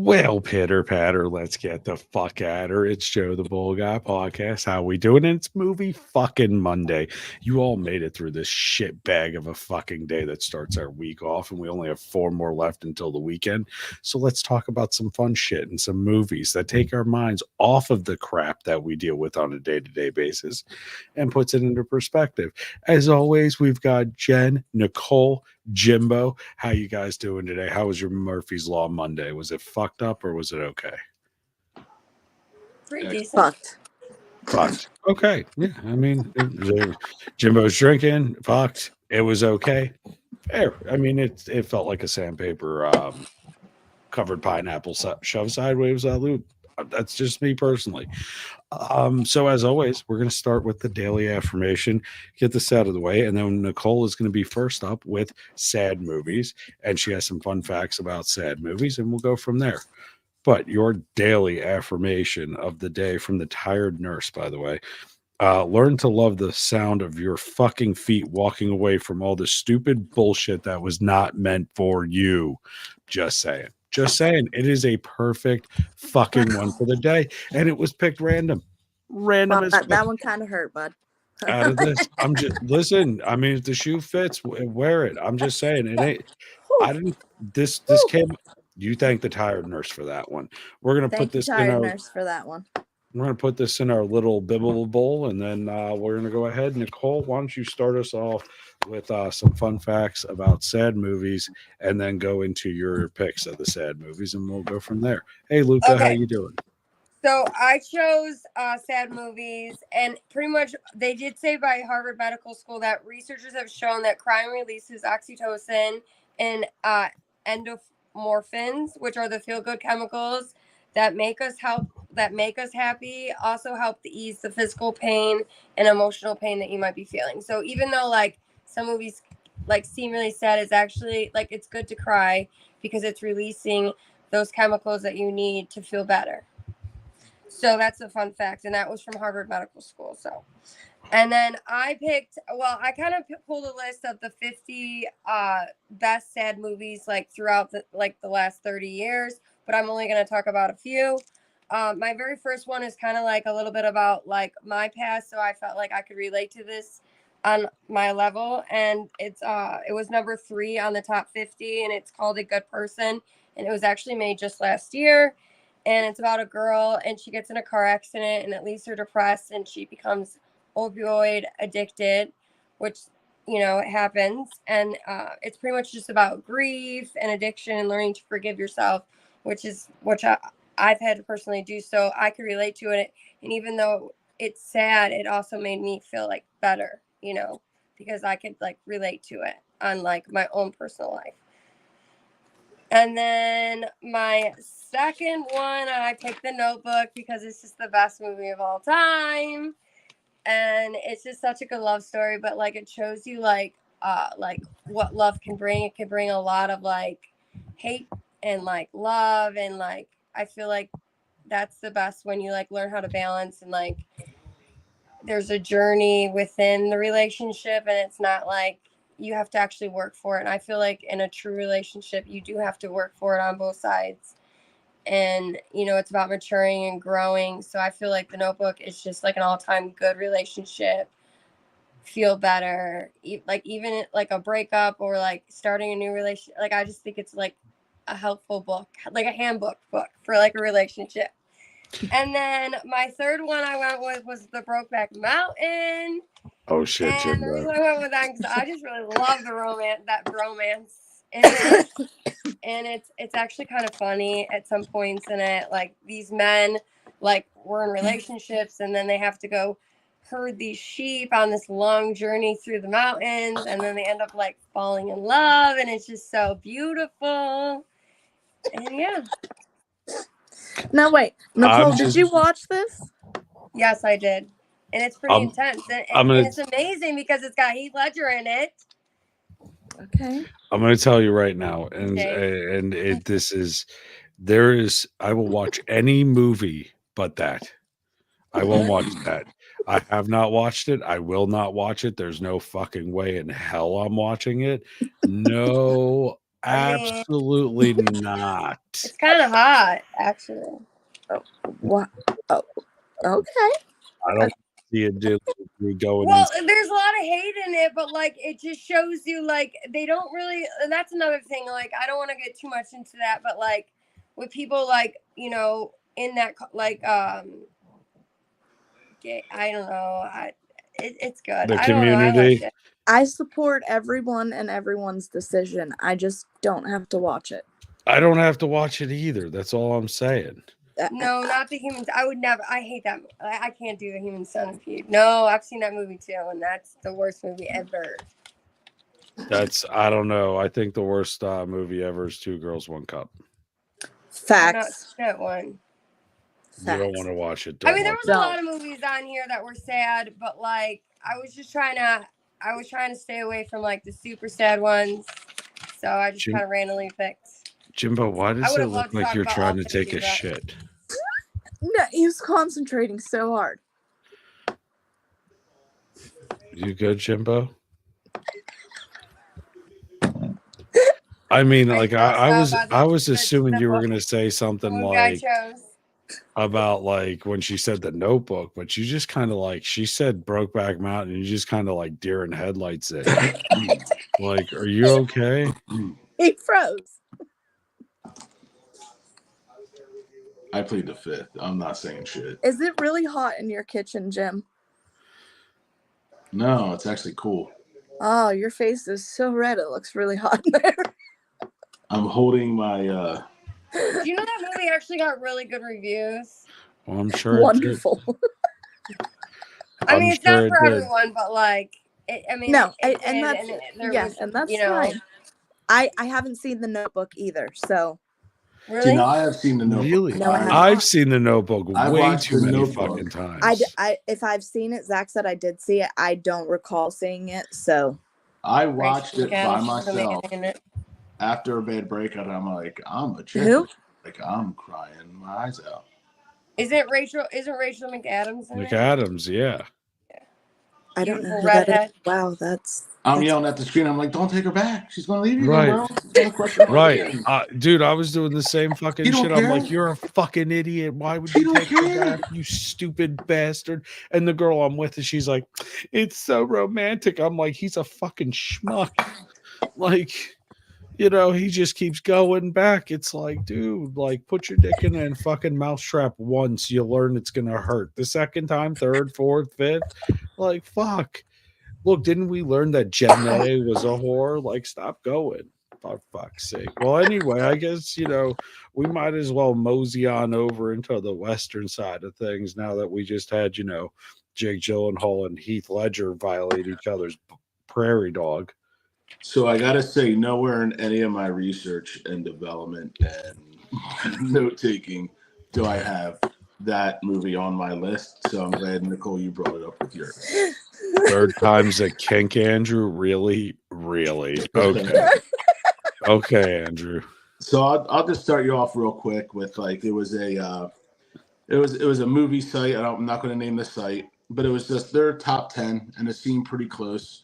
Well, pitter patter, let's get the fuck at her. It's Joe the Bull Guy podcast. How we doing? And it's movie fucking Monday. You all made it through this shit bag of a fucking day that starts our week off, and we only have 4 more left until the weekend. So let's talk about some fun shit and some movies that take our minds off of the crap that we deal with on a day-to-day basis and puts it into perspective. As always, we've got Jen, Nicole, Jimbo. How you guys doing today? How was your Murphy's Law Monday? Was it fucked up or was it okay? Pretty decent. Fucked. Fucked. Okay. Yeah. I mean, Jimbo's drinking. Fucked. It was okay. Fair. I mean, it felt like a sandpaper covered pineapple shoved sideways. That's just me personally. So as always, we're going to start with the daily affirmation, get this out of the way, and then Nicole is going to be first up with sad movies, and she has some fun facts about sad movies, and we'll go from there. But your daily affirmation of the day from the tired nurse, by the way, learn to love the sound of your fucking feet walking away from all the stupid bullshit that was not meant for you. Just saying. Just saying, it is a perfect fucking one for the day, and it was picked random. Random Well, as that one kind of hurt, bud. out of this. I'm just listen. I mean, if the shoe fits, wear it. I'm just saying, it ain't. I didn't. This came. You thank the tired nurse for that one. We're gonna put Thank you, this in tired our. nurse, for that one. We're gonna put this in our little bibble bowl, and then we're gonna go ahead. Nicole, why don't you start us off with some fun facts about sad movies, and then go into your picks of the sad movies, and we'll go from there. Hey, Luca, how Okay. you doing? So I chose sad movies, and pretty much they did say by Harvard Medical School that researchers have shown that crying releases oxytocin and endorphins, which are the feel-good chemicals that make us happy, also help to ease the physical pain and emotional pain that you might be feeling. So even though like some movies like seem really sad, it's actually like it's good to cry because it's releasing those chemicals that you need to feel better. So that's a fun fact, and that was from Harvard Medical School. So, and then I picked. Well, I kind of pulled a list of the 50 best sad movies like throughout the last 30 years, but I'm only going to talk about a few. My very first one is kind of like a little bit about like my past, so I felt like I could relate to this on my level, and it was number 3 on the top 50, and it's called A Good Person, and it was actually made just last year. And it's about a girl, and she gets in a car accident, and it leaves her depressed, and she becomes opioid addicted, which it happens. And it's pretty much just about grief and addiction and learning to forgive yourself, which I've had to personally do, so I could relate to it. And even though it's sad, it also made me feel like better, because I could like relate to it on like my own personal life. And then my second one, I picked The Notebook because it's just the best movie of all time. And it's just such a good love story, but like it shows you like what love can bring. It can bring a lot of like hate and like love, and like I feel like that's the best when you like learn how to balance, and like there's a journey within the relationship, and it's not like you have to actually work for it. And I feel like in a true relationship, you do have to work for it on both sides. And, it's about maturing and growing. So I feel like The Notebook is just like an all-time good relationship. Feel better. Like even like a breakup or like starting a new relationship. Like I just think it's like a helpful book, like a handbook book for like a relationship. And then my third one I went with was The Brokeback Mountain. Oh shit, And the Jimbo. reason I went with that because I just really love the romance in it. And it's actually kind of funny at some points in it. Like these men like were in relationships, and then they have to go herd these sheep on this long journey through the mountains, and then they end up like falling in love, and it's just so beautiful. And yeah. Now wait, Nicole, did you watch this? Yes, I did. And it's pretty intense. And it's amazing because it's got Heath Ledger in it. Okay. I'm going to tell you right now, and I will watch any movie but that. I won't watch that. I have not watched it. I will not watch it. There's no fucking way in hell I'm watching it. No I mean, Absolutely not. it's kind of hot, actually. What? Oh, okay. I don't see it going. Well, there's a lot of hate in it, but like it just shows you like they don't really. And that's another thing. Like I don't want to get too much into that, but like with people like in that like gay, I don't know. It's good. The I don't know. I community. liked it. I support everyone and everyone's decision. I just don't have to watch it. I don't have to watch it either. That's all I'm saying. No, not the humans. I would never. I hate that. I can't do the Human Centipede. No, I've seen that movie too, and that's the worst movie ever. I don't know. I think the worst movie ever is Two Girls, One Cup. Facts. That one. You don't want to watch it. I mean, there was a Don't. lot of movies on here that were sad, but like I was trying to stay away from like the super sad ones. So I just kind of randomly picked. Jimbo, why does it would've look loved to like talk you're about trying all to take a 50, but- shit? No, he was concentrating so hard. You good, Jimbo? I mean, like I was assuming you were gonna say something like about like when she said The Notebook, but you just kind of like she said Brokeback Mountain, and you just kind of like deer in headlights it. Like, are you okay? He froze. I plead the fifth. I'm not saying shit. Is it really hot in your kitchen, Jim? No, it's actually cool. Oh, your face is so red. It looks really hot in there. I'm holding my Do you know that movie actually got really good reviews? Well, I'm sure. Wonderful. I mean, I'm it's not sure it for did. everyone, but like, No, and that's you know, fine. I haven't seen The Notebook either, so really. See, now I have seen The Notebook. Really? No, I haven't. I've seen The Notebook I've way watched too The many Notebook. fucking times. if I've seen it, Zach said I did see it. I don't recall seeing it, so I watched it by Rachel McAdams is myself amazing in it. after a bad breakup. I'm like, I'm a chick. Who? Like, I'm crying my eyes out. Isn't Rachel McAdams in it? McAdams, yeah. I don't know Beautiful who that is. redhead. Wow, that's I'm yelling at the screen. I'm like, don't take her back. She's going to leave you, Right. bro. She's gonna crush your heart Right. again. Dude, I was doing the same fucking You don't shit. I'm care? like, you're a fucking idiot. Why would She you don't take her care. back, you stupid bastard? And the girl I'm with, she's like, it's so romantic. I'm like, he's a fucking schmuck. Like, he just keeps going back. It's like, dude, like, put your dick in a fucking mousetrap once. You learn it's going to hurt. The second time, third, fourth, fifth, like, fuck. Look, didn't we learn that Jenna was a whore? Like, stop going. For fuck's sake. Well, anyway, I guess, we might as well mosey on over into the Western side of things now that we just had, Jake Gyllenhaal and Heath Ledger violate each other's prairie dog. So I got to say, nowhere in any of my research and development and note taking do I have that movie on my list. So I'm glad, Nicole, you brought it up with yours. Third time's a kink, Andrew. Really? Okay. Okay, Andrew. So I'll just start you off real quick with like it was a movie site. I'm not going to name the site, but it was just their top 10, and it seemed pretty close.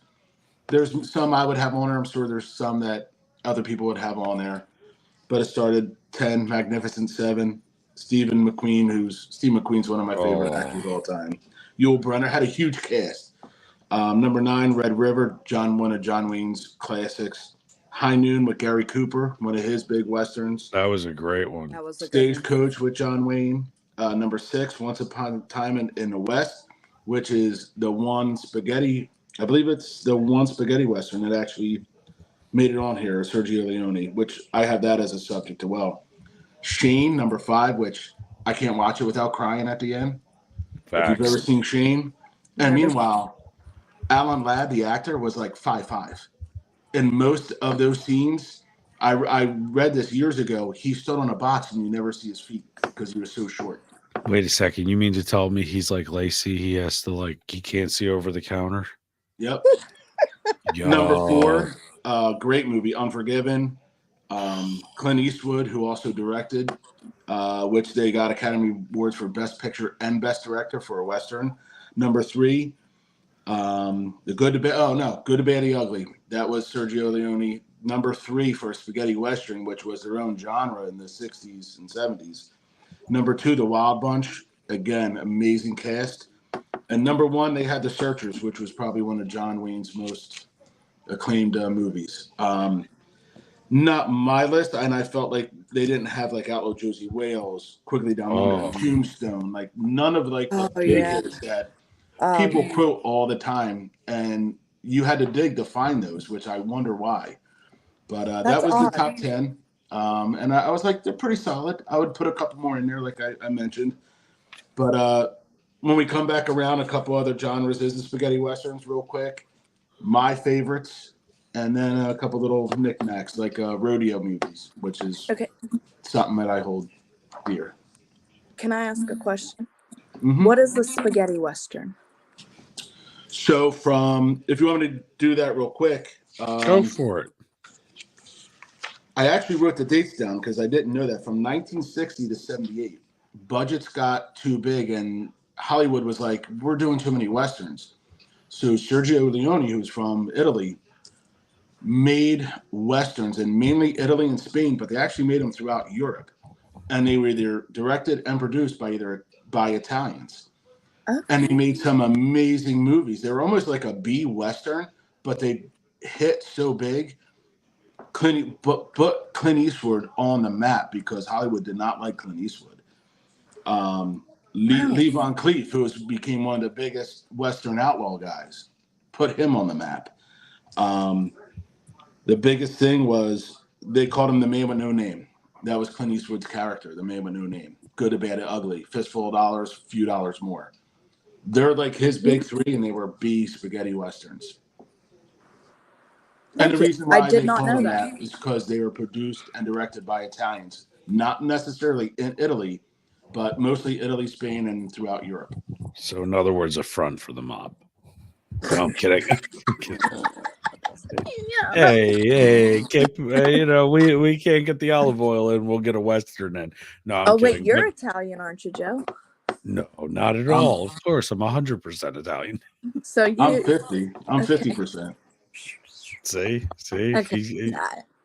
There's some I would have on there. I'm sure there's some that other people would have on there, but it started 10, Magnificent Seven, Steve McQueen's one of my favorite actors of all time. Yul Brynner had a huge cast. Number 9, Red River, one of John Wayne's classics. High Noon with Gary Cooper, one of his big westerns. That was a great one. that was a good one. Stagecoach with John Wayne. Number 6, Once Upon a Time in the West, which is the one spaghetti. I believe it's the one spaghetti western that actually made it on here, Sergio Leone, which I have that as a subject as well. Shane, number 5, which I can't watch it without crying at the end. If you've ever Facts. seen Shane. And Never. meanwhile, Alan Ladd, the actor, was like 5'5". In most of those scenes, I read this years ago, he stood on a box and you never see his feet because he was so short. Wait a second. You mean to tell me he's like Lacey? He can't see over the counter? Yep. Yo. Number 4, great movie, Unforgiven. Clint Eastwood, who also directed, which they got Academy Awards for Best Picture and Best Director for a Western. Number 3, Good to Bad, the Ugly. That was Sergio Leone number 3 for spaghetti western, which was their own genre in the 60s and 70s. Number 2, The Wild Bunch, again, amazing cast. And number 1, they had The Searchers, which was probably one of John Wayne's most acclaimed movies. Not my list, and I felt like they didn't have like Outlaw Josie Wales, Quigley Down Under, Tombstone, like none of like the big hitters that people quote all the time, and you had to dig to find those, which I wonder why. But that was the top 10, and I was like, they're pretty solid. I would put a couple more in there, like I mentioned. But when we come back around, a couple other genres is the spaghetti westerns, real quick. My favorites. And then a couple little knickknacks like rodeo movies, which is something that I hold dear. Can I ask a question? Mm-hmm. What is the spaghetti western? So if you want me to do that real quick. Go for it. I actually wrote the dates down because I didn't know that. From 1960 to 78, budgets got too big and Hollywood was like, we're doing too many westerns. So Sergio Leone, who's from Italy, made westerns in mainly Italy and Spain, but they actually made them throughout Europe, and they were either directed and produced by Italians. And they made some amazing movies. They were almost like a B western, but they hit so big. Put Clint Eastwood on the map because Hollywood did not like Clint Eastwood. Lee Von Cleef, who became one of the biggest western outlaw guys, put him on the map. The biggest thing was they called him the man with no name. That was Clint Eastwood's character, the man with no name. Good, bad, and ugly. Fistful of dollars, few dollars more. They're like his big 3, and they were B spaghetti westerns. And the reason why they called them that is because they were produced and directed by Italians, not necessarily in Italy, but mostly Italy, Spain, and throughout Europe. So, in other words, a front for the mob. No, I'm kidding. Hey, we can't get the olive oil in. We'll get a Western in. No, I'm kidding. Wait, you're Italian, aren't you, Joe? No, not at all. Of course, I'm 100% Italian. So you, I'm 50. I'm 50%. See, okay.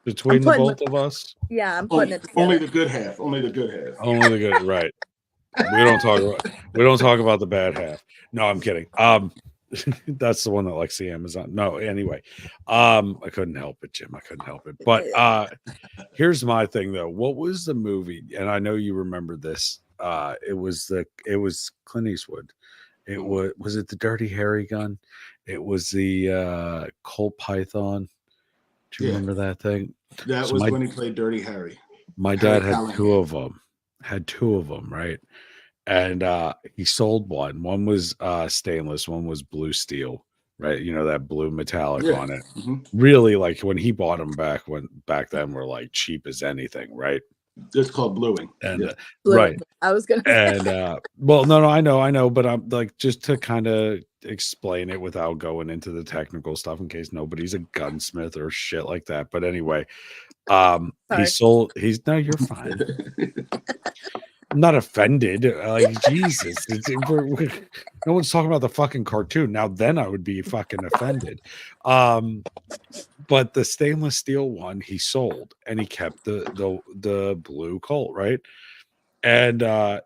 Between the both of us. Yeah, I'm putting it together. Only the good half. Only the good half. Only the good, right? We don't talk about the bad half. No, I'm kidding. That's the one that likes the Amazon. No, anyway, I couldn't help it, Jim. I couldn't help it. But here's my thing, though. What was the movie? And I know you remember this. It was Clint Eastwood. It was it the Dirty Harry gun? It was the Colt Python. Do you remember that thing? That was when he played Dirty Harry. My dad had two of them. Right? And he sold one. One was stainless, one was blue steel, right? You know, that blue metallic on it. Mm-hmm. Really, like when he bought them back then were like cheap as anything, right? It's called bluing. And Bluing. right. I was gonna and well, no, I know, but I'm like just to kind of explain it without going into the technical stuff in case nobody's a gunsmith or shit like that. But anyway, he's no, you're fine. I'm not offended. Like Jesus, no one's talking about the fucking cartoon now. Then I would be fucking offended. But the stainless steel one he sold, and he kept the blue Colt, right? And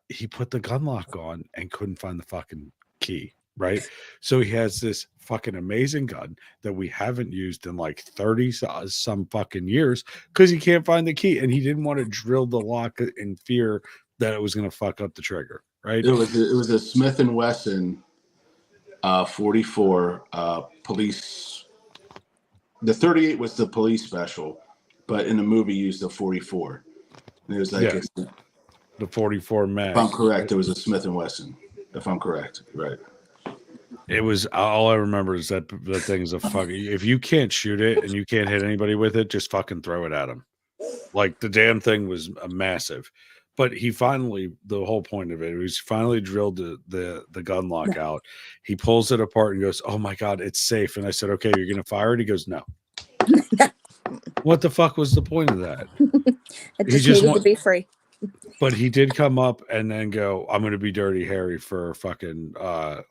he put the gun lock on and couldn't find the fucking key, right? So he has this fucking amazing gun that we haven't used in like 30 some fucking years because he can't find the key, and he didn't want to drill the lock in fear that it was going to fuck up the trigger, right? It was a Smith & Wesson 44 police. The 38 was the police special, but in the movie used the 44. And it was like the 44 mag. If I'm correct, it was a Smith & Wesson. If I'm correct, right? It was all I remember is that the thing is a fucking. If you can't shoot it and you can't hit anybody with it, just fucking throw it at them. Like the damn thing was massive. But he finally, the whole point of it, he's finally drilled the gun lock out. He pulls it apart and goes, "Oh my God, it's safe." And I said, "Okay, you're going to fire it?" He goes, "No." What the fuck was the point of that? It just needed to be free. But he did come up and then go, "I'm going to be Dirty Harry for fucking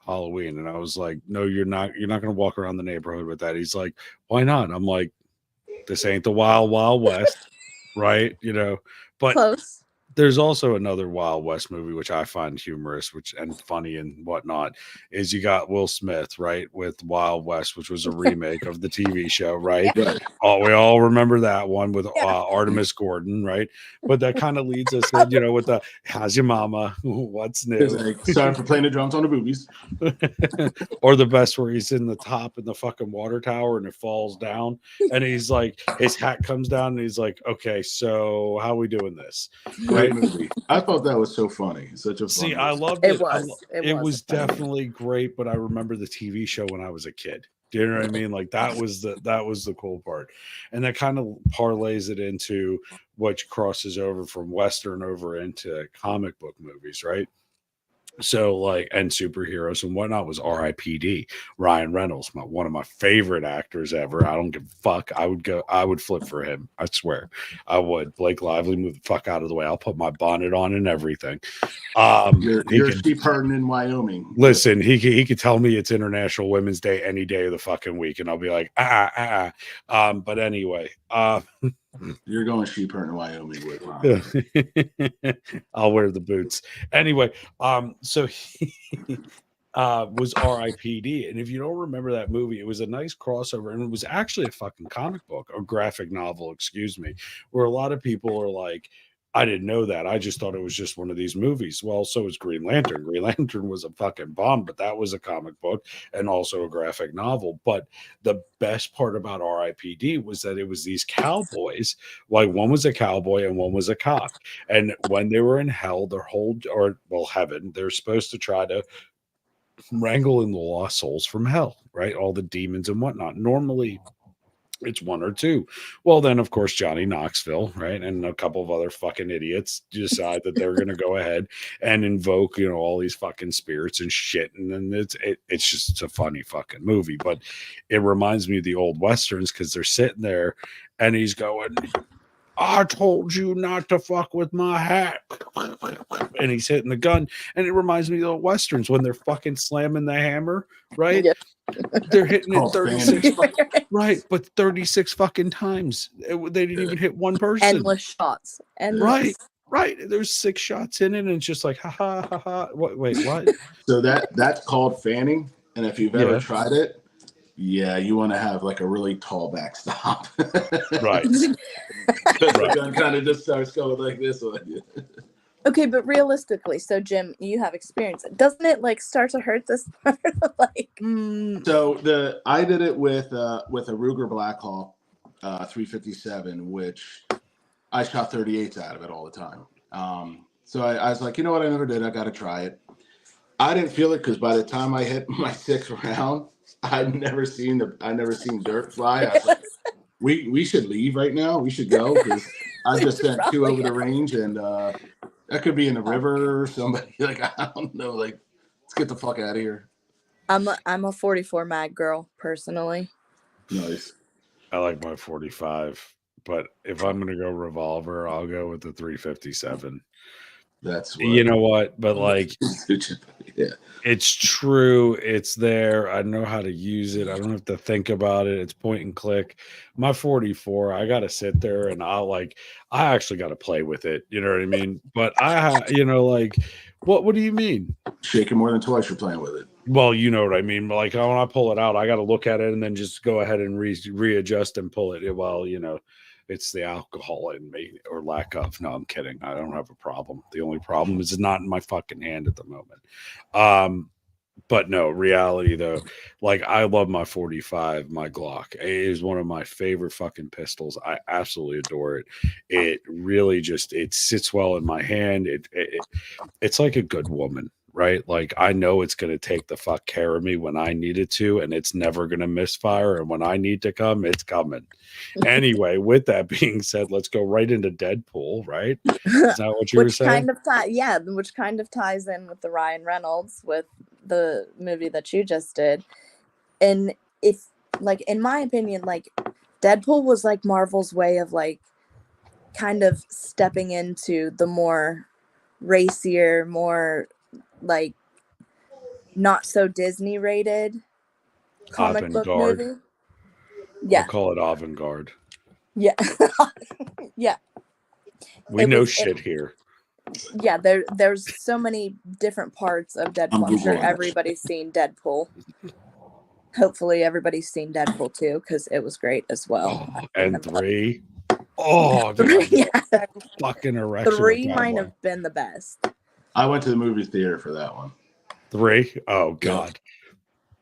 Halloween." And I was like, "No, you're not. You're not going to walk around the neighborhood with that." He's like, "Why not?" I'm like, This ain't the Wild Wild West, right? But Close. there's also another Wild West movie which I find humorous, and funny and whatnot. Is you got Will Smith, right, with Wild West, which was a remake of the TV show, right? Right. Oh, we all remember that one with Yeah. Artemis Gordon, right? But that kind of leads us in, with the "How's your mama? What's It's new?" like, sorry for playing the drums on the boobies. Or the best where he's in the top in the fucking water tower and it falls down, and he's like, his hat comes down, and he's like, "Okay, so how are we doing this?" Great movie. I thought that was so funny. Such a fun See, movie. I loved It it. was. It was funny. definitely great, but I remember the TV show when I was a kid. Do you know what I mean? Like that was the cool part, and that kind of parlays it into what crosses over from Western over into comic book movies, right? So like, and superheroes and whatnot was R.I.P.D. Ryan Reynolds, one of my favorite actors ever. I don't give a fuck. I would flip for him. I swear, I would. Blake Lively, move the fuck out of the way. I'll put my bonnet on and everything. You're sheep herding in Wyoming. Listen, he could tell me it's International Women's Day any day of the fucking week, and I'll be like, But anyway, You're going sheep herding in Wyoming with Ron. I'll wear the boots anyway. So he was R.I.P.D. And if you don't remember that movie, it was a nice crossover, and it was actually a fucking comic book or graphic novel, excuse me, where a lot of people are like, I didn't know that. I just thought it was just one of these movies. Well, so is Green Lantern. Green Lantern was a fucking bomb, but that was a comic book and also a graphic novel. But the best part about R.I.P.D. was that it was these cowboys. Like one was a cowboy and one was a cop. And when they were in hell, heaven, they're supposed to try to wrangle in the lost souls from hell, right? All the demons and whatnot. Normally, it's one or two. Well, then, of course, Johnny Knoxville, right, and a couple of other fucking idiots decide that they're going to go ahead and invoke, all these fucking spirits and shit. And then it's just a funny fucking movie. But it reminds me of the old westerns because they're sitting there and he's going, I told you not to fuck with my hat. And he's hitting the gun. And it reminds me of the westerns when they're fucking slamming the hammer, right? Yeah. They're hitting it Oh, 36 right, but 36 fucking times. They didn't even hit one person. Endless shots. Endless. Right. There's 6 shots in it, and it's just like, ha ha ha ha. Wait, what? So that's called fanning. And if you've ever Yeah. tried it, yeah, you want to have like a really tall backstop. Right. Because the gun kind of just starts going like this on you. Okay, but realistically, so Jim, you have experience. Doesn't it like start to hurt this part? Like, So I did it with a Ruger Blackhawk 357, which I shot 38s out of it all the time. So I was like, you know what? I never did. I got to try it. I didn't feel it because by the time I hit my 6th round, I'd never seen dirt fly. I was like, we should leave right now. We should go because I just sent 2 over the range, and that could be in the river or somebody. Like, I don't know. Like, let's get the fuck out of here. I'm a 44 mag girl personally. Nice. I like my 45, but if I'm going to go revolver, I'll go with the 357. That's what, You know what? But like, yeah. it's true. It's there. I know how to use it. I don't have to think about it. It's point and click. My 44, I got to sit there and I actually got to play with it. You know what I mean? But what do you mean? Shaking more than twice, you're playing with it. Well, you know what I mean. Like when I pull it out, I got to look at it and then just go ahead and readjust and pull it. Well, it's the alcohol in me or lack of. No, I'm kidding. I don't have a problem. The only problem is it's not in my fucking hand at the moment. But no, reality though, like I love my 45, my Glock. It is one of my favorite fucking pistols. I absolutely adore it. It really it sits well in my hand. It's like a good woman, right? Like I know it's going to take the fuck care of me when I need it to, and it's never going to misfire. And when I need to come, it's coming. Anyway, with that being said, let's go right into Deadpool, right? Is that what you were saying? Which kind of ties in with the Ryan Reynolds with the movie that you just did. And if like in my opinion, like Deadpool was like Marvel's way of like kind of stepping into the more racier, more like not so Disney rated comic book Avant-garde. movie. Yeah. I'll call it avant-garde. Yeah. Yeah. We It know was- shit here. Yeah, there's so many different parts of Deadpool. I'm sure Googling it. everybody's seen Deadpool. Hopefully everybody's seen Deadpool too, because it was great as well. And 3. Oh, dude, Three, yeah, fucking erection. 3 with that might one. have been the best. I went to the movie theater for that one. 3. Oh god.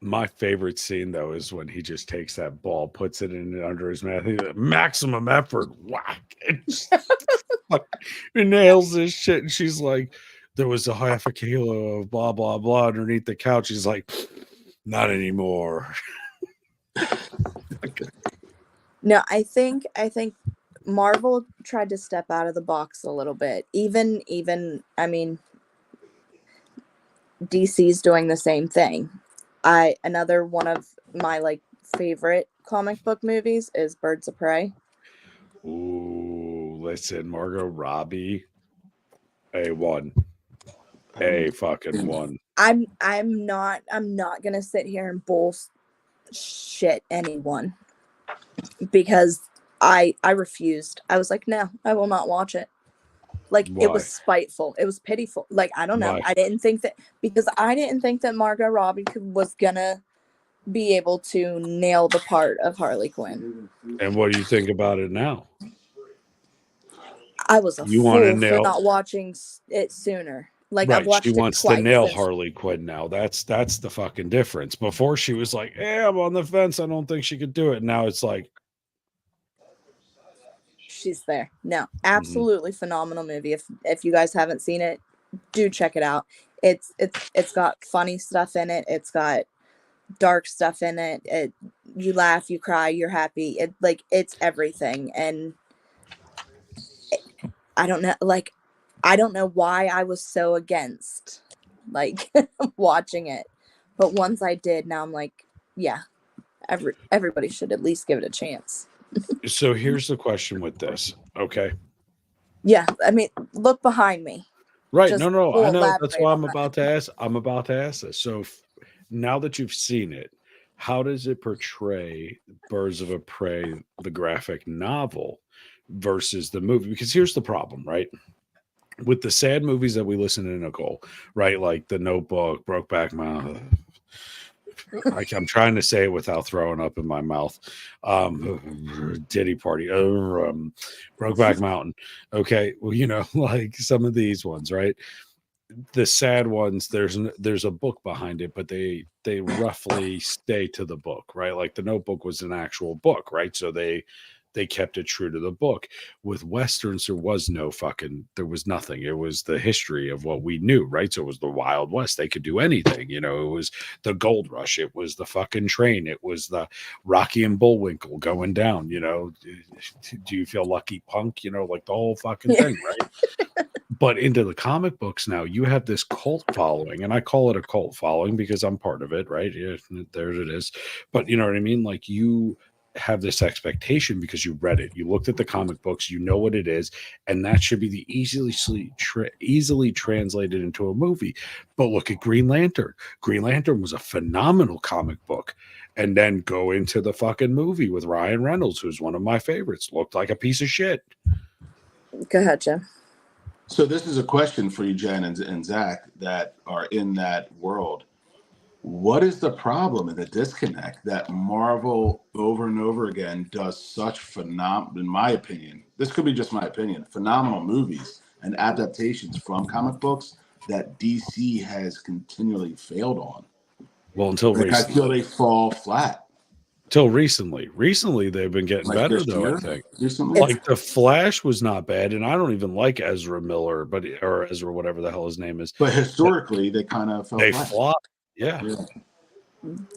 My favorite scene though is when he just takes that ball, puts it in under his mouth, he's like, maximum effort, whack, and just he nails this shit. And she's like, there was a half a kilo of blah blah blah underneath the couch. He's like, not anymore. No, I think Marvel tried to step out of the box a little bit. Even I mean, DC's doing the same thing. Another one of my like favorite comic book movies is Birds of Prey. Ooh, listen, Margot Robbie, A1, A fucking one. I'm not gonna sit here and bullshit anyone because I refused. I was like, no, I will not watch it. Like it was Why? spiteful. It was pitiful. Like I don't know. Why? I didn't think that Margot Robbie was gonna be able to nail the part of Harley Quinn. And what do you think about it now? I was a You fool wanna for nail- not watching it sooner. Like I've Right, watched she it wants to twice nail since- Harley Quinn now. That's the fucking difference. Before she was like, "Yeah, I'm on the fence. I don't think she could do it." Now it's like, She's there. No, absolutely phenomenal movie. If you guys haven't seen it, do check it out. It's got funny stuff in it. It's got dark stuff in it. You laugh, you cry, you're happy. It's everything. And I don't know why I was so against like watching it, but once I did, now I'm like, yeah, everybody should at least give it a chance. so here's the question with this. Okay. Yeah, I mean, look behind me. Right. Just No, I we'll know. That's elaborate why on I'm that. about to ask. I'm about to ask this. So now that you've seen it, how does it portray Birds of a Prey, the graphic novel, versus the movie? Because here's the problem, right? With the sad movies that we listen to, Nicole, right? Like The Notebook, Brokeback Mountain. I'm trying to say it without throwing up in my mouth. Diddy Party, Brokeback Mountain. Okay, well, like some of these ones, right? The sad ones, there's a book behind it, but they roughly stay to the book, right? Like The Notebook was an actual book, right? So they kept it true to the book. With Westerns, there was nothing. It was the history of what we knew, right? So it was the Wild West. They could do anything, it was the gold rush. It was the fucking train. It was the Rocky and Bullwinkle going down, do you feel lucky, punk? Like the whole fucking thing, right? But into the comic books now, you have this cult following, and I call it a cult following because I'm part of it, right? Yeah, there it is. But you know what I mean? Like you have this expectation because you read it, you looked at the comic books, you know what it is, and that should be the easily translated into a movie. But look at Green Lantern. Green Lantern was a phenomenal comic book, and then go into the fucking movie with Ryan Reynolds, who's one of my favorites. Looked like a piece of shit. Go ahead, Jim. So this is a question for you, Jen and Zach, that are in that world. What is the problem and the disconnect that Marvel over and over again does such phenomenal, in my opinion, this could be just my opinion, phenomenal movies and adaptations from comic books that DC has continually failed on? Well, until Like, I recently. feel they fall flat. Till recently. Recently, they've been getting Like better, this though, year, I think. recently. Like The Flash was not bad, and I don't even like Ezra Miller, or Ezra, whatever the hell his name is. But historically, they kind of fell They flat. flopped. Yeah. Yeah,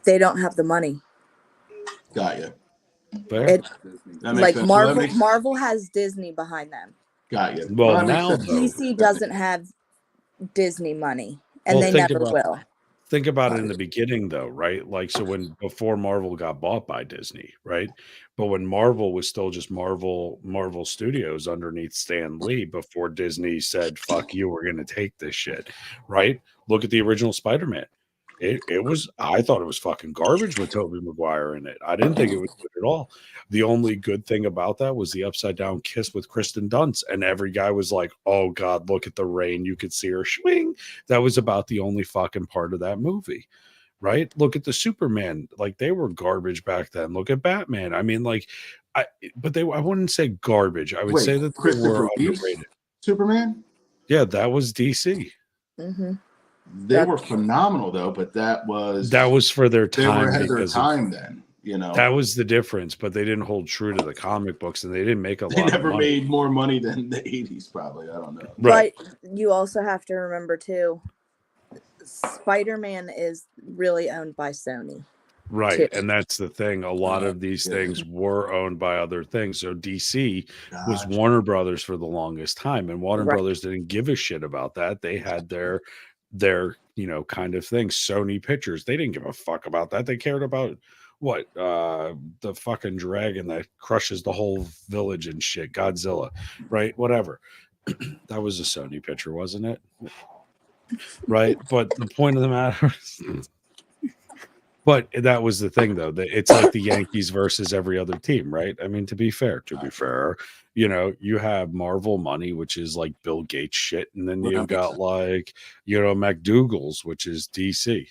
They don't have the money. got you. Fair. It, That makes like sense. Marvel has Disney behind them. Got you. Well, that makes now, sense. though- DC doesn't have Disney money, and Well, they think never about- will. Think about it in the beginning, though, right? Like, so before Marvel got bought by Disney, right? But when Marvel was still just Marvel Studios underneath Stan Lee, before Disney said, fuck you, we're going to take this shit, right? Look at the original Spider-Man. It was, I thought it was fucking garbage with Tobey Maguire in it. I didn't think it was good at all. The only good thing about that was the upside down kiss with Kristen Dunst, and every guy was like, "Oh God, look at the rain! You could see her swing." That was about the only fucking part of that movie, right? Look at the Superman, like they were garbage back then. Look at Batman. I mean, like, I wouldn't say garbage. I would Wait, say that they Christopher were Reeve's underrated. Superman? Yeah, that was DC. Mm-hmm. They were phenomenal though, but that was for their they were time ahead of their because time then. You know, that was the difference. But they didn't hold true to the comic books, and they didn't make a they lot of never money. made more money than the 80s, probably. I don't know. Right. But you also have to remember too, Spider-Man is really owned by Sony. Right. too. And that's the thing. A lot of these Yeah. things were owned by other things. So DC was Gotcha. Warner Brothers for the longest time, and Warner Right. Brothers didn't give a shit about that. They had their kind of thing. Sony Pictures, they didn't give a fuck about that. They cared about what? The fucking dragon that crushes the whole village and shit. Godzilla, right? Whatever. That was a Sony picture, wasn't it? Right. But the point of the matter is, but that was the thing, though, that it's like the Yankees versus every other team, right? I mean, to be fair, you have Marvel money, which is like Bill Gates shit, and then you've got like, McDougal's, which is DC.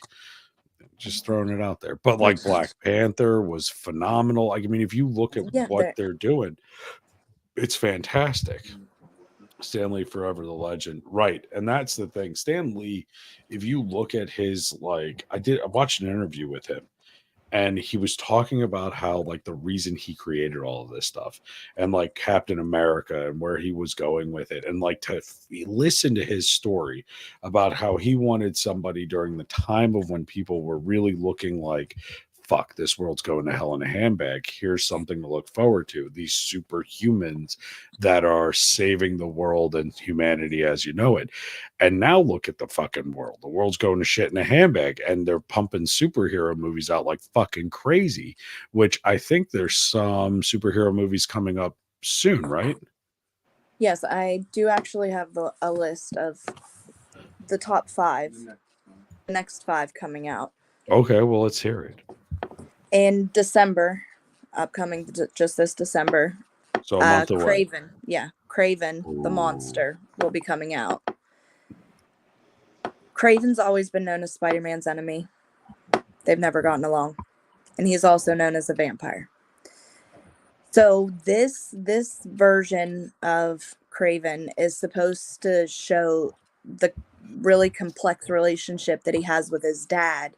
Just throwing it out there. But like Black Panther was phenomenal. I mean, if you look at what they're doing, it's fantastic. Stan Lee forever the legend, right? And that's the thing. Stan Lee, if you look at his, like, I watched an interview with him, and he was talking about how, like, the reason he created all of this stuff, and like Captain America, and where he was going with it, and like to listen to his story about how he wanted somebody during the time of when people were really looking like, fuck, this world's going to hell in a handbag. Here's something to look forward to. These superhumans that are saving the world and humanity as you know it. And now look at the fucking world. The world's going to shit in a handbag, and they're pumping superhero movies out like fucking crazy, which I think there's some superhero movies coming up soon, right? Yes, I do actually have a list of the top 5, the next 5 coming out. Okay, well, let's hear it. In December, upcoming just this December, So a month away. Craven the Ooh. monster will be coming out. Craven's always been known as Spider-Man's enemy. They've never gotten along, and he's also known as a vampire. So this version of Craven is supposed to show the really complex relationship that he has with his dad,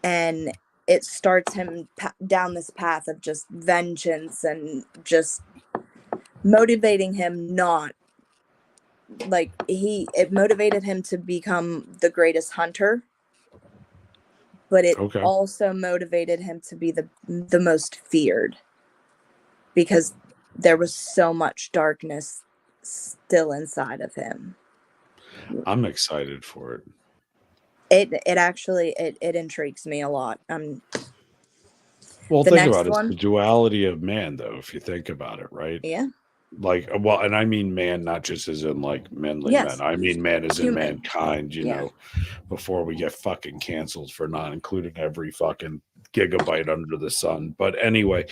and it starts him down this path of just vengeance and just motivating him it motivated him to become the greatest hunter, but it also motivated him to be the most feared, because there was so much darkness still inside of him. I'm excited for it. It actually intrigues me a lot. Well, think about it. It's the duality of man, though, if you think about it, right? Yeah. Like, well, and I mean man, not just as in like manly men. I mean man as in mankind, you know, before we get fucking canceled for not including every fucking gigabyte under the sun. But anyway,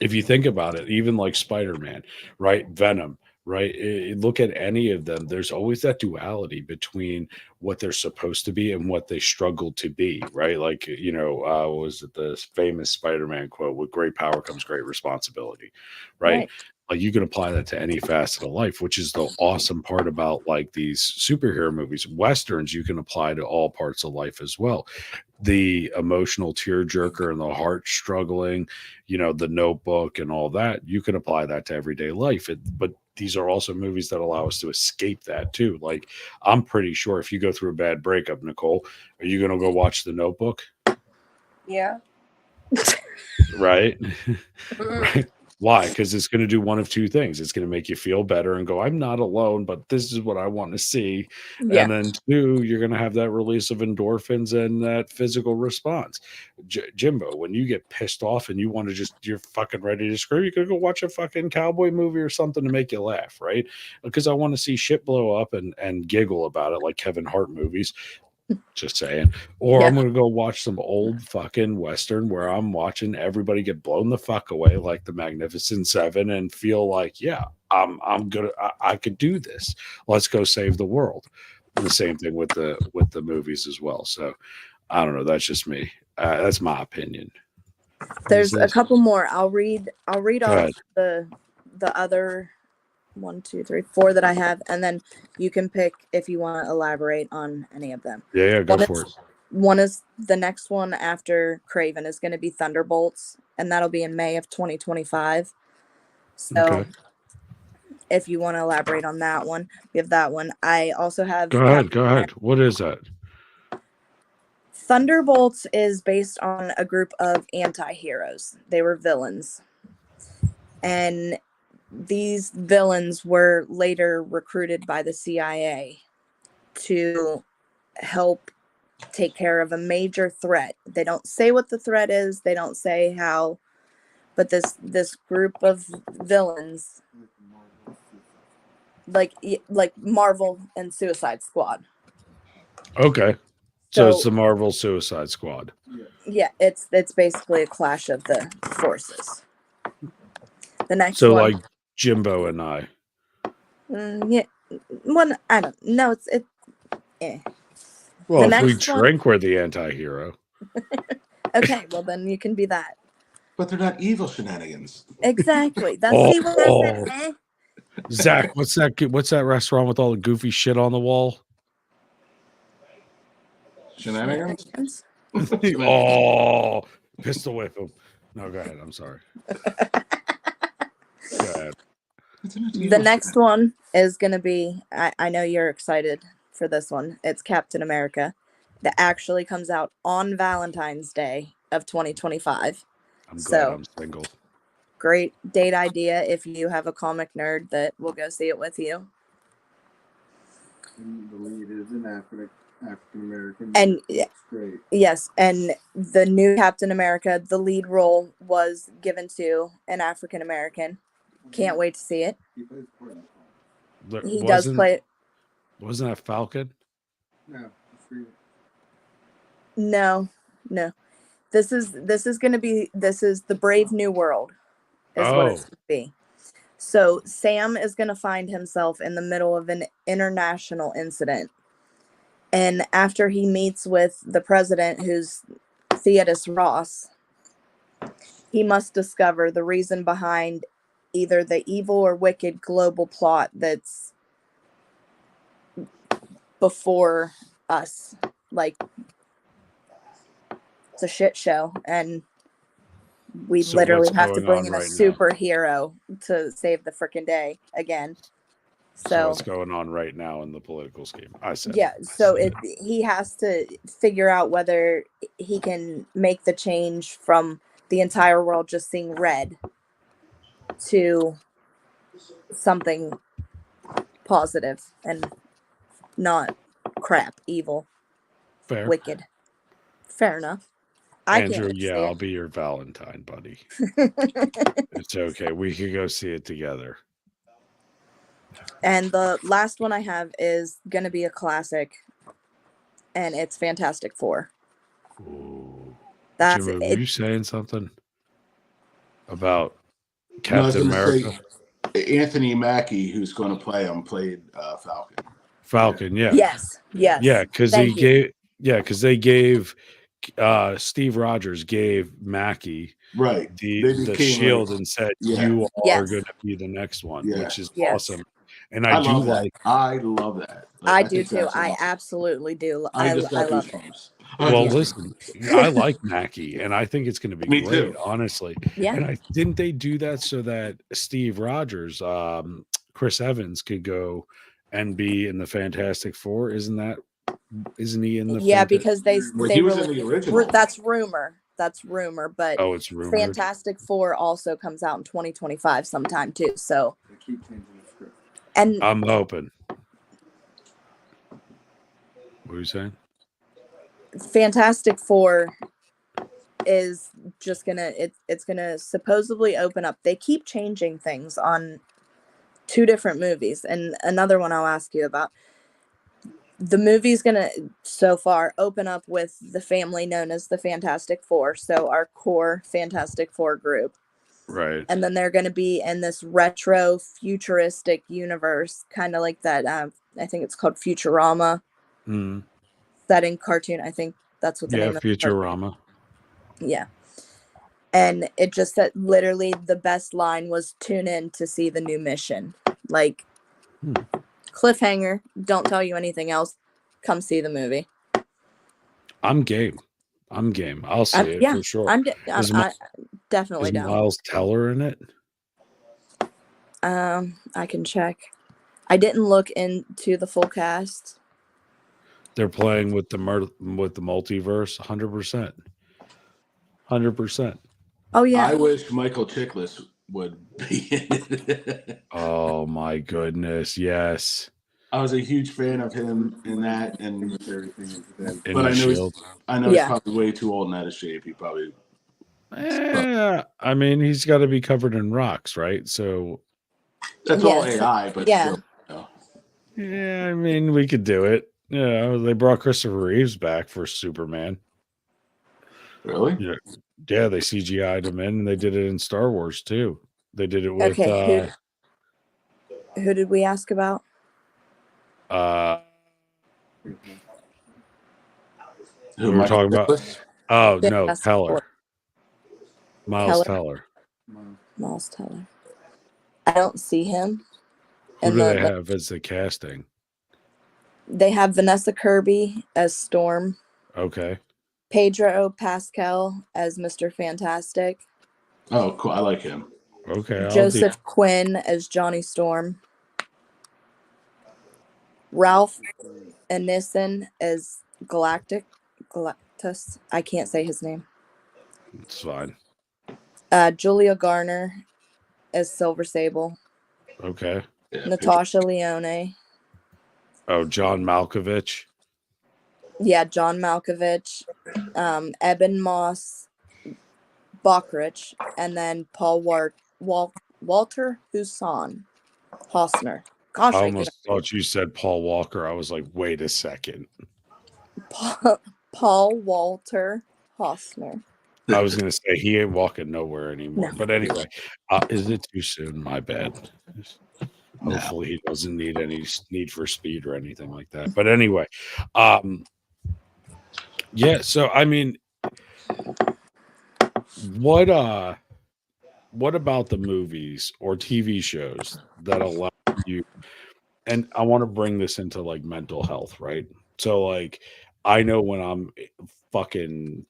if you think about it, even like Spider-Man, right? Venom, right? Look at any of them. There's always that duality between what they're supposed to be and what they struggle to be, right? Like, what was it, the famous Spider-Man quote, with great power comes great responsibility, right? Like, you can apply that to any facet of life, which is the awesome part about like these superhero movies. Westerns, you can apply to all parts of life as well. The emotional tearjerker and the heart struggling, the Notebook and all that, you can apply that to everyday life. But these are also movies that allow us to escape that too. Like, I'm pretty sure if you go through a bad breakup, Nicole, are you going to go watch The Notebook? Yeah. Right? Right. Why? Because it's going to do one of two things. It's going to make you feel better and go, I'm not alone, but this is what I want to see. Yeah. And then two, you're going to have that release of endorphins and that physical response. Jimbo, when you get pissed off and you want to you're fucking ready to scream, you could go watch a fucking cowboy movie or something to make you laugh, right? Because I want to see shit blow up and giggle about it like Kevin Hart movies. Just saying. Or Yeah. I'm going to go watch some old fucking Western where I'm watching everybody get blown the fuck away like the Magnificent Seven and feel like, yeah, I'm good. I could do this. Let's go save the world. And the same thing with the movies as well. So I don't know. That's just me. That's my opinion. There's a couple more. I'll read off ahead. the other 1, 2, 3, 4 that I have, and then you can pick if you want to elaborate on any of them. Yeah, go for it. One is the next one after Craven is going to be Thunderbolts, and that'll be in May of 2025. So Okay. if you want to elaborate on that one, we have that one. I also have Go ahead. What is that? Thunderbolts is based on a group of anti-heroes. They were villains. And these villains were later recruited by the CIA to help take care of a major threat. They don't say what the threat is. They don't say how, but this group of villains, like Marvel and Suicide Squad. Okay. So it's the Marvel Suicide Squad. Yeah, it's basically a clash of the forces. The next So one, like Jimbo and I. yeah, one I don't know. It's eh. Well, The if we next one- drink, we're the anti-hero. Okay, well then you can be that. But they're not evil shenanigans. Exactly. That's Oh, see what I said. Eh? Zach, what's that restaurant with all the goofy shit on the wall? Shenanigans? Oh, pistol whip him. No, go ahead. I'm sorry. Go ahead. The next one is going to be, I know you're excited for this one. It's Captain America that actually comes out on Valentine's Day of 2025. I'm glad So- I'm single. Great date idea if you have a comic nerd that will go see it with you. The lead is an African American. And Great. yes, and the new Captain America, the lead role was given to an African American. Can't wait to see it. He plays part in the film. He does play. Wasn't that Falcon? No, it's free. No. This is going to be. This is the Brave New World. Is what it's going to be. So Sam is going to find himself in the middle of an international incident. And after he meets with the president, who's Theodis Ross, he must discover the reason behind either the evil or wicked global plot that's before us. Like, it's a shit show. And we So literally what's have to going bring on in a right now? superhero to save the freaking day again. So what's going on right now in the political scheme? I said. Yeah, so he has to figure out whether he can make the change from the entire world just seeing red to something positive and not crap, evil, Fair. wicked. Fair enough. I Andrew, can't yeah, see I'll be your Valentine, buddy. It's okay. We could go see it together. And the last one I have is going to be a classic, and it's Fantastic Four. Ooh. That's Jimmy, were it. you saying something about No, I was Captain gonna say, America? Anthony Mackie, who's going to play him, played Falcon. Falcon, yeah. Yes. Yeah, because Thank you. they gave Steve Rogers gave Mackie Right. the became shield like- and said, Yeah. you are Yes. going to be the next one, Yeah. which is Yes. awesome. And I do love like that. I love that. I Like, do think too. that's I awesome. absolutely do. I just got love it. goosebumps. well, listen, I like Mackie, and I think it's going to be Me great, too. honestly. Yeah. And didn't they do that so that Steve Rogers, Chris Evans could go and be in the Fantastic Four? Isn't he in the Yeah, because they Well, he was in really the original. that's rumor. that's rumor, but Oh, it's rumored. Fantastic Four also comes out in 2025 sometime too. So, They keep changing the script. and I'm hoping. What are you saying? Fantastic Four is just gonna it's gonna supposedly open up. They keep changing things on 2 different movies, and another one I'll ask you about. The movie's gonna so far open up with the family known as the Fantastic Four, so our core Fantastic Four group, Right. and then they're gonna be in this retro futuristic universe, kind of like that. I think it's called Futurama Mm. setting cartoon. I think that's what the Yeah, name of the cartoon. Futurama. Yeah. And it just said literally the best line was tune in to see the new mission. Like cliffhanger, don't tell you anything else. Come see the movie. I'm game. I'll see it Yeah, for sure. I'm Is definitely Is down. Miles Teller in it? I can check. I didn't look into the full cast. They're playing with the multiverse 100%. 100%. Oh yeah. I wish Michael Chiklis would be in it. Oh my goodness, yes. I was a huge fan of him in that, and With everything is dead. In but the I know Shield. he's Yeah. probably way too old and out of shape. He probably I mean, he's got to be covered in rocks, right? So, that's all Yes. AI, but Yeah. still. You know. yeah, I mean, we could do it. Yeah, they brought Christopher Reeves back for Superman. Really? Yeah, they CGI'd him in, and they did it in Star Wars too. They did it with Okay. Who did we ask about? we were talking about. Chiklis? Oh no, Fantastic Teller, Four. Miles Teller? Teller. Miles. Miles Teller. I don't see him. Who in do the- they have as the casting? They have Vanessa Kirby as Storm, Okay, Pedro Pascal as Mr. Fantastic, Oh, cool. I like him. okay. Joseph Quinn as Johnny Storm, Ralph Ineson as Galactus. I can't say his name. It's fine. Julia Garner as Silver Sable, Okay. Yeah, Natasha Lyonne. Oh, John Malkovich. Yeah, John Malkovich, Eben Moss, Bockrich, and then Paul Walter Husson, Hosner. Gosh, I I almost thought you said Paul Walker. I was like, wait a second. Paul Walter Hosner. I was going to say he ain't walking nowhere anymore. No. But anyway, is it too soon? My bad. No. Hopefully he doesn't need any need for speed or anything like that. But anyway, yeah. So I mean, what about the movies or TV shows that allow you? And I want to bring this into like mental health, right? So like, I know when I'm fucking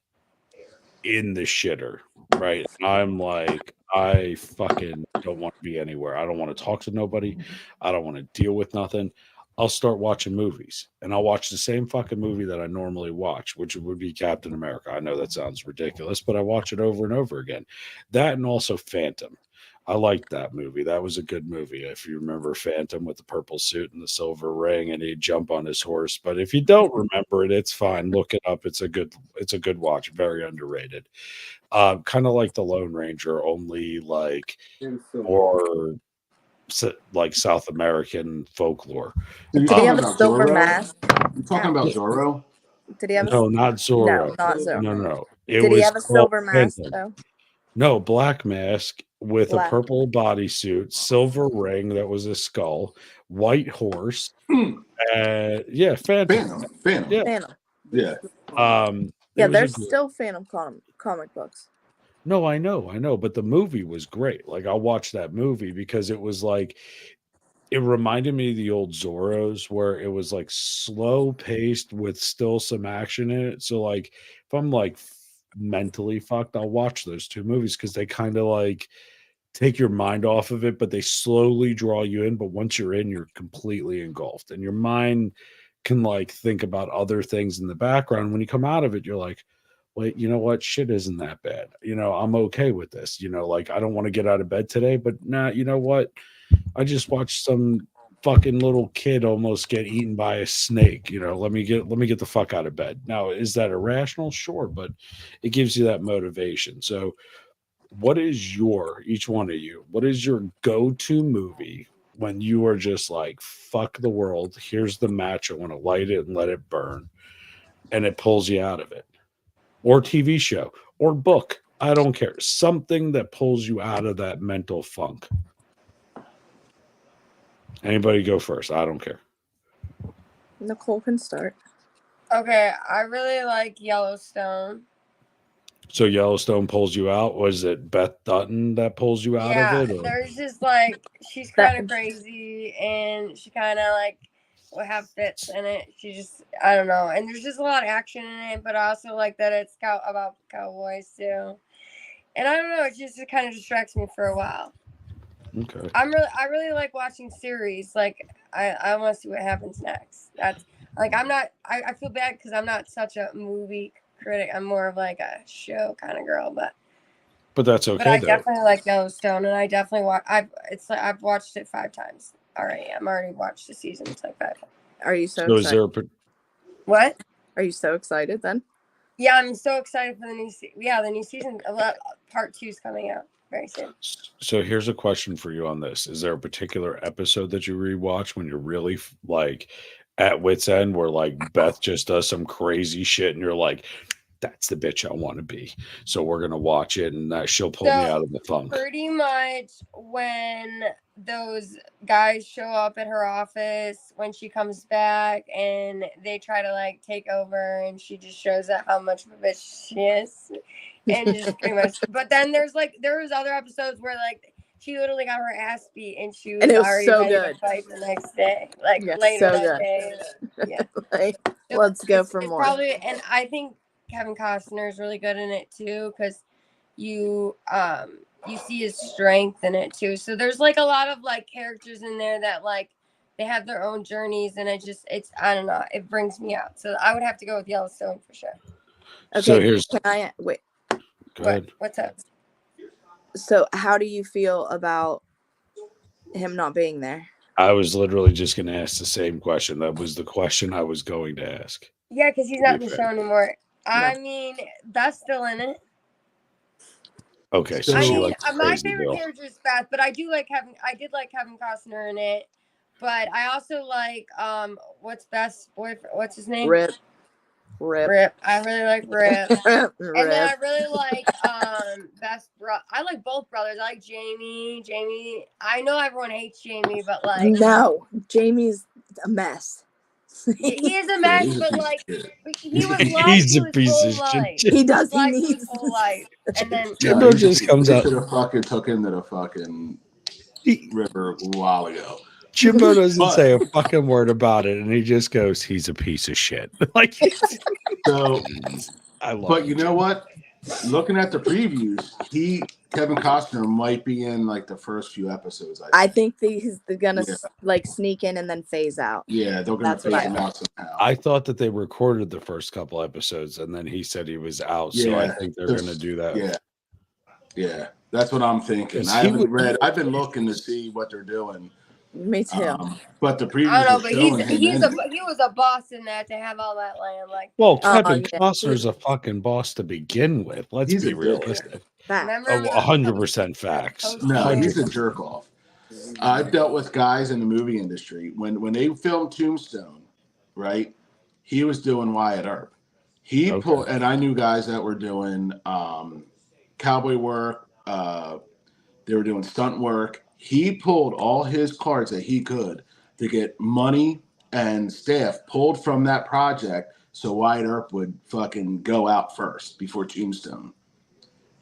in the shitter, right? I'm like, I fucking don't want to be anywhere. I don't want to talk to nobody. I don't want to deal with nothing. I'll start watching movies, and I'll watch the same fucking movie that I normally watch, which would be Captain America. I know that sounds ridiculous, but I watch it over and over again. That and also Phantom. I liked that movie. That was a good movie. If you remember Phantom with the purple suit and the silver ring, and he'd jump on his horse. But if you don't remember it, it's fine. Look it up. It's a good watch. Very underrated. Kind of like the Lone Ranger, only like And so more like South American folklore. Did he have a silver mask? You talking about Zorro? Did he have a No, not Zorro. No, not Zorro. No. It Did was he have a called silver mask Phantom. though? No, black mask with Black. a purple bodysuit, silver ring that was a skull, white horse. Yeah, Phantom. Phantom. Yeah. Phantom. Yeah. It Yeah, was there's a good- still Phantom comic books. No, I know, but the movie was great. Like I watched that movie because it was like it reminded me of the old Zorros where it was like slow paced with still some action in it. So like if I'm like mentally fucked, I'll watch those 2 movies because they kind of like take your mind off of it, but they slowly draw you in. But once you're in, you're completely engulfed, and your mind can like think about other things in the background. When you come out of it, you're like, wait, you know what? Shit isn't that bad. I'm okay with this. Like I don't want to get out of bed today, but nah, you know what? I just watched some fucking little kid almost get eaten by a snake. Let me get the fuck out of bed. Now, is that irrational? Sure, but it gives you that motivation. So what is each one of you, what is your go-to movie when you are just like, fuck the world, here's the match, I want to light it and let it burn, and it pulls you out of it? Or TV show or book, I don't care, something that pulls you out of that mental funk. Anybody go first? I don't care. Nicole can start. Okay, I really like Yellowstone. So Yellowstone pulls you out. Was it Beth Dutton that pulls you out Yeah, of it? Or? there's just like she's kind of crazy and she kind of like will have fits in it. She just, I don't know, and there's just a lot of action in it, but I also like that it's about cowboys too. And I don't know, it kind of distracts me for a while. Okay. I really like watching series. Like I want to see what happens next. That's like I feel bad because I'm not such a movie critic. I'm more of like a show kind of girl, but that's okay. But I though. definitely like Yellowstone, and I definitely I've watched it 5 times already. I'm already watched the season. It's like 5 times. Are you so So excited? What? Are you so excited then? Yeah, I'm so excited for the new season. Yeah, the new season. Part 2 is coming out very soon. So here's a question for you on this: is there a particular episode that you rewatch when you're really like at wit's end, where like Beth just does some crazy shit, and you're like, that's the bitch I want to be. So we're gonna watch it, and she'll pull me out of the funk. Pretty much when those guys show up at her office when she comes back, and they try to like take over, and she just shows that how much of a bitch she is, and just pretty much. But then there was other episodes where like she literally got her ass beat, and she was, it was already so ready good to fight the next day, like Yeah, later so that good. day. Yeah. Like, let's go for It's more. probably, and I think Kevin Costner is really good in it too, because you see his strength in it too. So there's like a lot of like characters in there that like they have their own journeys, and it's I don't know, it brings me out. So I would have to go with Yellowstone for sure. Okay, So here's. can I wait? Go ahead. What's up? So how do you feel about him not being there? I was literally just going to ask the same question. That was the question I was going to ask. Yeah, because he's not in the show anymore. I No. mean, that's still in it. Okay, so I she mean, likes my crazy favorite girl. character is Beth, but I did like Kevin Costner in it. But I also like what's Beth's boyfriend? What's his name? Rip. I really like Rip. Rip. And then I really like Beth's brother. I like both brothers. I like Jamie. I know everyone hates Jamie, but like No, Jamie's a mess. he is a mess, he's a but piece like of shit. he was lied He's to a his piece whole of shit. life. He does. He He lied to his needs. whole life, and then Jimbo he's just a- comes he out. should have fucking took him to the fucking river a while ago. Jimbo doesn't But- say a fucking word about it, and he just goes, "He's a piece of shit." Like, So, I love. but it. you know what? Looking at the previews, Kevin Costner might be in like the first few episodes. I think he's gonna Yeah. like sneak in and then phase out. Yeah, they're gonna That's what phase I him thought. out somehow. I thought that they recorded the first couple episodes, and then he said he was out. So I Yeah, think they're this- going to do that. Yeah, that's what I'm thinking. Because I he haven't would- read. I've been looking to see what they're doing. Me too. But the previews I don't know, are but showing him in it. he was a boss in that to have all that land. Like Well, Kevin yeah. Costner's a fucking boss to begin with. Let's He's be a dick. realistic. Fact. remember Oh, 100% facts. No, 100%. he's a jerk off. I've dealt with guys in the movie industry. When they filmed Tombstone, right? He was doing Wyatt Earp. He Okay. pulled, and I knew guys that were doing cowboy work. They were doing stunt work. He pulled all his cards that he could to get money and staff pulled from that project so Wyatt Earp would fucking go out first before Tombstone.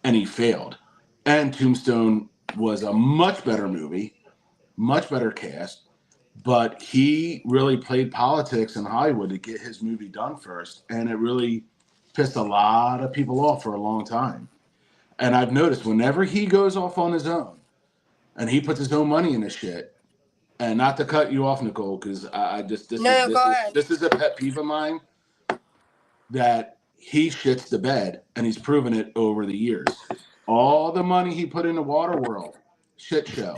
And he failed. And Tombstone was a much better movie, much better cast, but he really played politics in Hollywood to get his movie done first, and it really pissed a lot of people off for a long time. And I've noticed whenever he goes off on his own and he puts his own money in this shit, and not to cut you off, Nicole, because I just No, go ahead. this is a pet peeve of mine, that he shits the bed, and he's proven it over the years. All the money he put into Waterworld, shit show.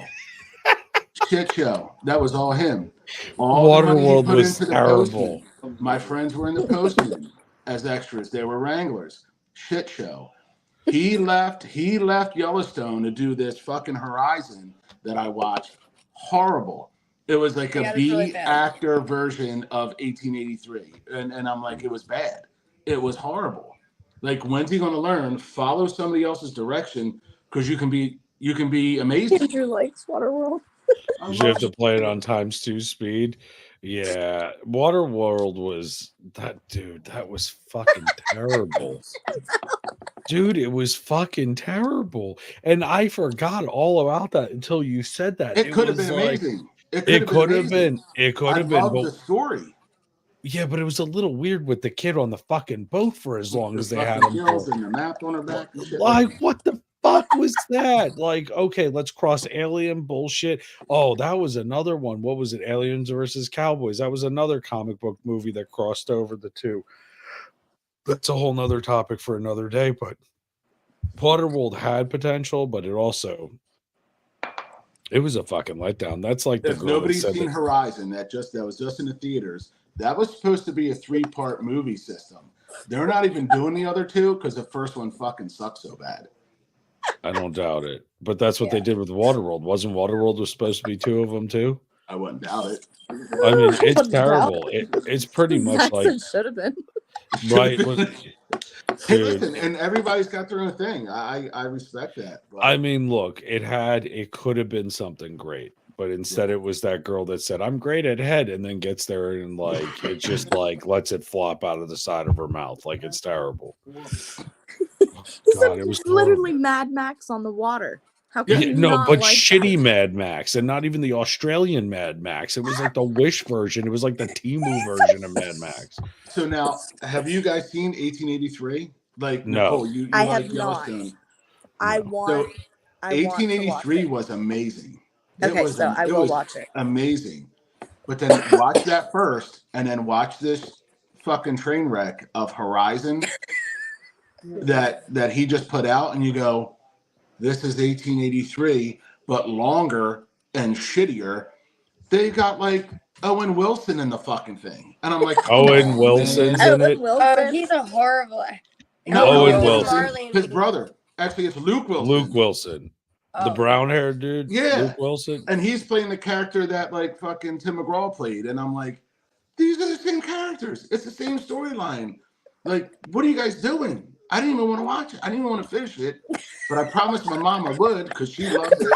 Shit show. That was all him. All the money he Waterworld put was into the terrible. Postman. My friends were in the Postman as extras. They were wranglers. Shit show. He left Yellowstone to do this fucking Horizon that I watched. Horrible. It was like Yeah, a it's really B bad. actor version of 1883. And I'm like, it was bad. It was horrible. Like, when's he gonna learn? Follow somebody else's direction, because you can be amazing. Andrew likes Waterworld. I You have love to play it on ×2 speed. Yeah, Waterworld was that, dude. That was fucking terrible, dude. It was fucking terrible, and I forgot all about that until you said that. It could have was been like- amazing. It could have amazing. been. It could I have been. love But the story. yeah, but it was a little weird with the kid on the fucking boat for as long The as they had fucking him. hills For. and the map on her back and shit. Like, what the fuck was that? Like, okay, let's cross alien bullshit. Oh, that was another one. What was it? Aliens versus Cowboys. That was another comic book movie that crossed over the two. That's a whole nother topic for another day. But Waterworld had potential, but it was a fucking letdown. That's like the If girl that nobody's said seen that- Horizon, that was just in the theaters. That was supposed to be a 3-part movie system. They're not even doing the other two because the first one fucking sucked so bad. I don't doubt it. But that's what they did with Waterworld. Wasn't Waterworld was supposed to be 2 of them too? I wouldn't doubt it. I mean, it's Wouldn't doubt terrible. It's pretty much Jackson like should have been. right. was- Hey, dude. listen, and everybody's got their own thing. I respect that. But I mean, look, it could have been something great, but instead it was that girl that said, "I'm great at head," and then gets there and like it just like lets it flop out of the side of her mouth. Like it's terrible. God, it was It's literally Mad Max on the water. How can Yeah, you no, not but like shitty that? Mad Max, and not even the Australian Mad Max. It was like the Wish version. It was like the Temu version of Mad Max. so now, have you guys seen 1883? Like, No. Nicole, you I like have not. Yellowstone. I No. want. So, I want to watch 1883 it. was amazing. It Okay, was- so I it will was watch it. Amazing. But then watch that first, and then watch this fucking train wreck of Horizon that he just put out, and you go, this is 1883, but longer and shittier. They got like Owen Wilson in the fucking thing, and I'm like, come Owen on, Wilson's man. in it. Owen Wilson. He's a horrible. No, Owen Owen Wilson. Marley his and- brother. Actually, it's Luke Wilson. Luke Wilson, the Oh. brown haired dude. Yeah. Luke Wilson. And he's playing the character that like fucking Tim McGraw played, and I'm like, these are the same characters. It's the same storyline. Like, what are you guys doing? I didn't even want to watch it. I didn't even want to finish it, but I promised my mom I would because she loves it.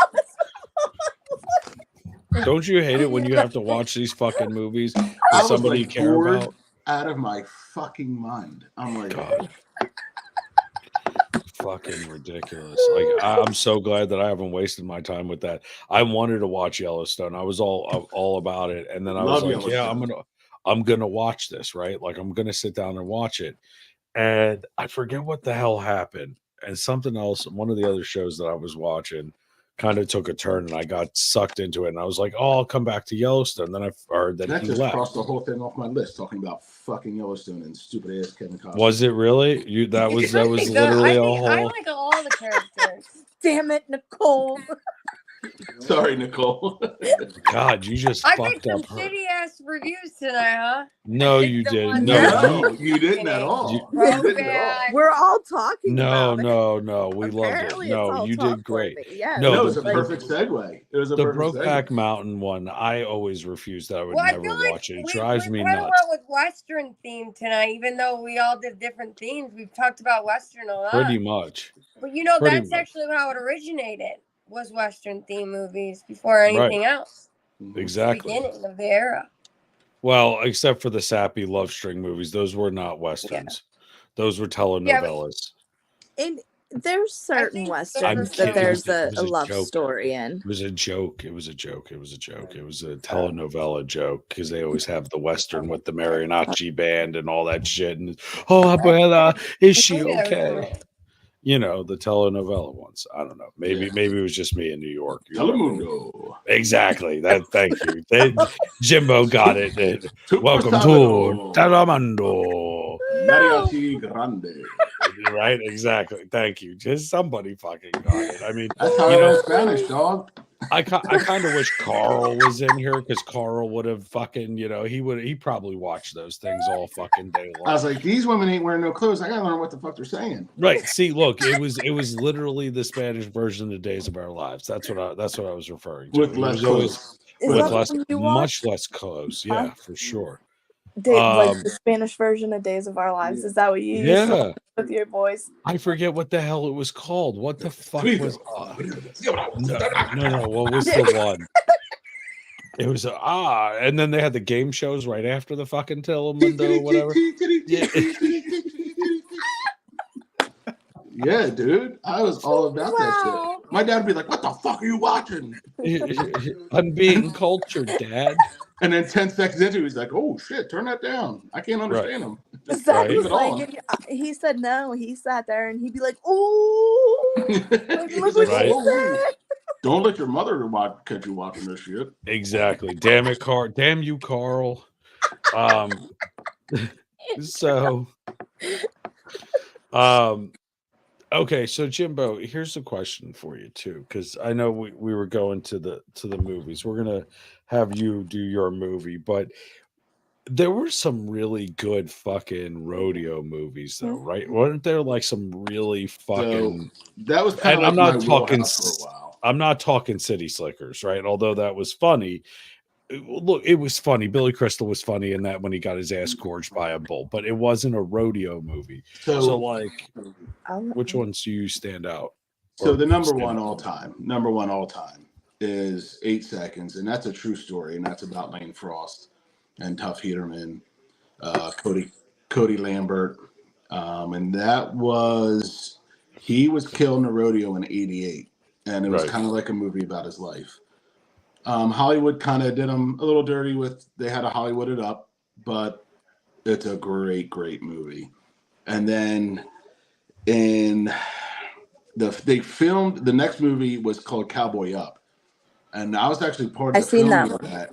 Don't you hate it when you have to watch these fucking movies I that was, somebody like, you care bored. about? Out of my fucking mind. I'm like, God. Fucking ridiculous. Like I'm so glad that I haven't wasted my time with that. I wanted to watch Yellowstone. I was all about it. And then I was Love like, yeah, Yellowstone. I'm gonna watch this, right? Like I'm gonna sit down and watch it. And I forget what the hell happened. And something else, one of the other shows that I was watching kind of took a turn and I got sucked into it. And I was like, oh, I'll come back to Yellowstone. Then I heard that that he just left. crossed the whole thing off my list, talking about fucking Yellowstone and stupid ass Kevin Costner. Was it really? You that was literally a whole I like all the characters. Damn it, Nicole. Sorry, Nicole. God, you just I picked fucked some up her. shitty ass reviews tonight, huh? No, picked you the didn't. one No, that- you- No, you didn't at all. You- You didn't at all. Throwback. We're all talking no, about it. no. We Apparently loved it. it's No, all you did great. talk-worthy. Yeah, No, No, it was a the- perfect segue. It was a The perfect Brokeback segue. Mountain one, I always refuse that. I would Well, I never feel like watch it. It we drives me kind of nuts. went with Western theme tonight, even though we all did different themes. We've talked about Western a lot. Pretty much. But you know, pretty that's much. actually how it originated, was Western theme movies before anything else. Exactly. Beginning of the era. Well, except for the sappy love string movies, those were not westerns. Those were telenovelas. And there's certain think westerns I'm that kidding. there's It was a a love joke. story in. It was a joke. It was a joke. It was a joke. It was a telenovela joke because they always have the western with the mariachi band and all that shit. And oh, Abuela, is she Maybe that was okay? wrong. You know, the telenovela ones. I don't know. Maybe it was just me in New York. Telemundo. Exactly. That. Thank you. Jimbo got it. Welcome to Supersonic. Telemundo. Mariachi Grande. Right? Exactly. Thank you. Just somebody fucking got it. I mean, That's how you I know, know Spanish, dog. I kind of wish Carl was in here because Carl would have fucking, he probably watched those things all fucking day I was long. like, these women ain't wearing no clothes. I gotta learn what the fuck they're saying. Right. See, look, it was literally the Spanish version of Days of Our Lives. That's what I was referring to. With It less was always clothes. Is with that the less, one you much watched? less clothes. Yeah, for sure. Like the Spanish version of Days of Our Lives. Is that what you used to Yeah. watch with your boys? I forget what the hell it was called. What the fuck was? No. What was the one? It was and then they had the game shows right after the fucking Telemundo, whatever. Yeah. Yeah, dude. I was all about that Wow. shit. My dad would be like, what the fuck are you watching? Unbeaten culture, Dad. And then 10 seconds into it, he's like, oh shit, turn that down. I can't understand him. Zach Right. was Leave it on. like, he said no. He sat there and he'd be like, "Ooh, He's look like, what Right. she "Oh, said." don't let your mother catch you watching this shit. Exactly. Damn it, Carl. Damn you, Carl. So okay, so Jimbo, here's a question for you too, because I know we were going to the movies. We're gonna have you do your movie, but there were some really good fucking rodeo movies though, right? Weren't there like some really fucking That was kind and of I'm like not my talking wheelhouse for a while. I'm not talking City Slickers, right? Although that was funny. Look, it was funny. Billy Crystal was funny in that when he got his ass gorged by a bull, but it wasn't a rodeo movie. So So, like, which ones do you stand out? so Or the number stand one out? all time is 8 Seconds, and that's a true story, and that's about Lane Frost and Tuff Heaterman, Cody Lambert, and he was killed in a rodeo in '88, and it was Right. kind of like a movie about his life. Hollywood kind of did him a little dirty they had to Hollywood it up, but it's a great movie. And then they filmed the next movie was called Cowboy Up, and I was actually part of the filming of that.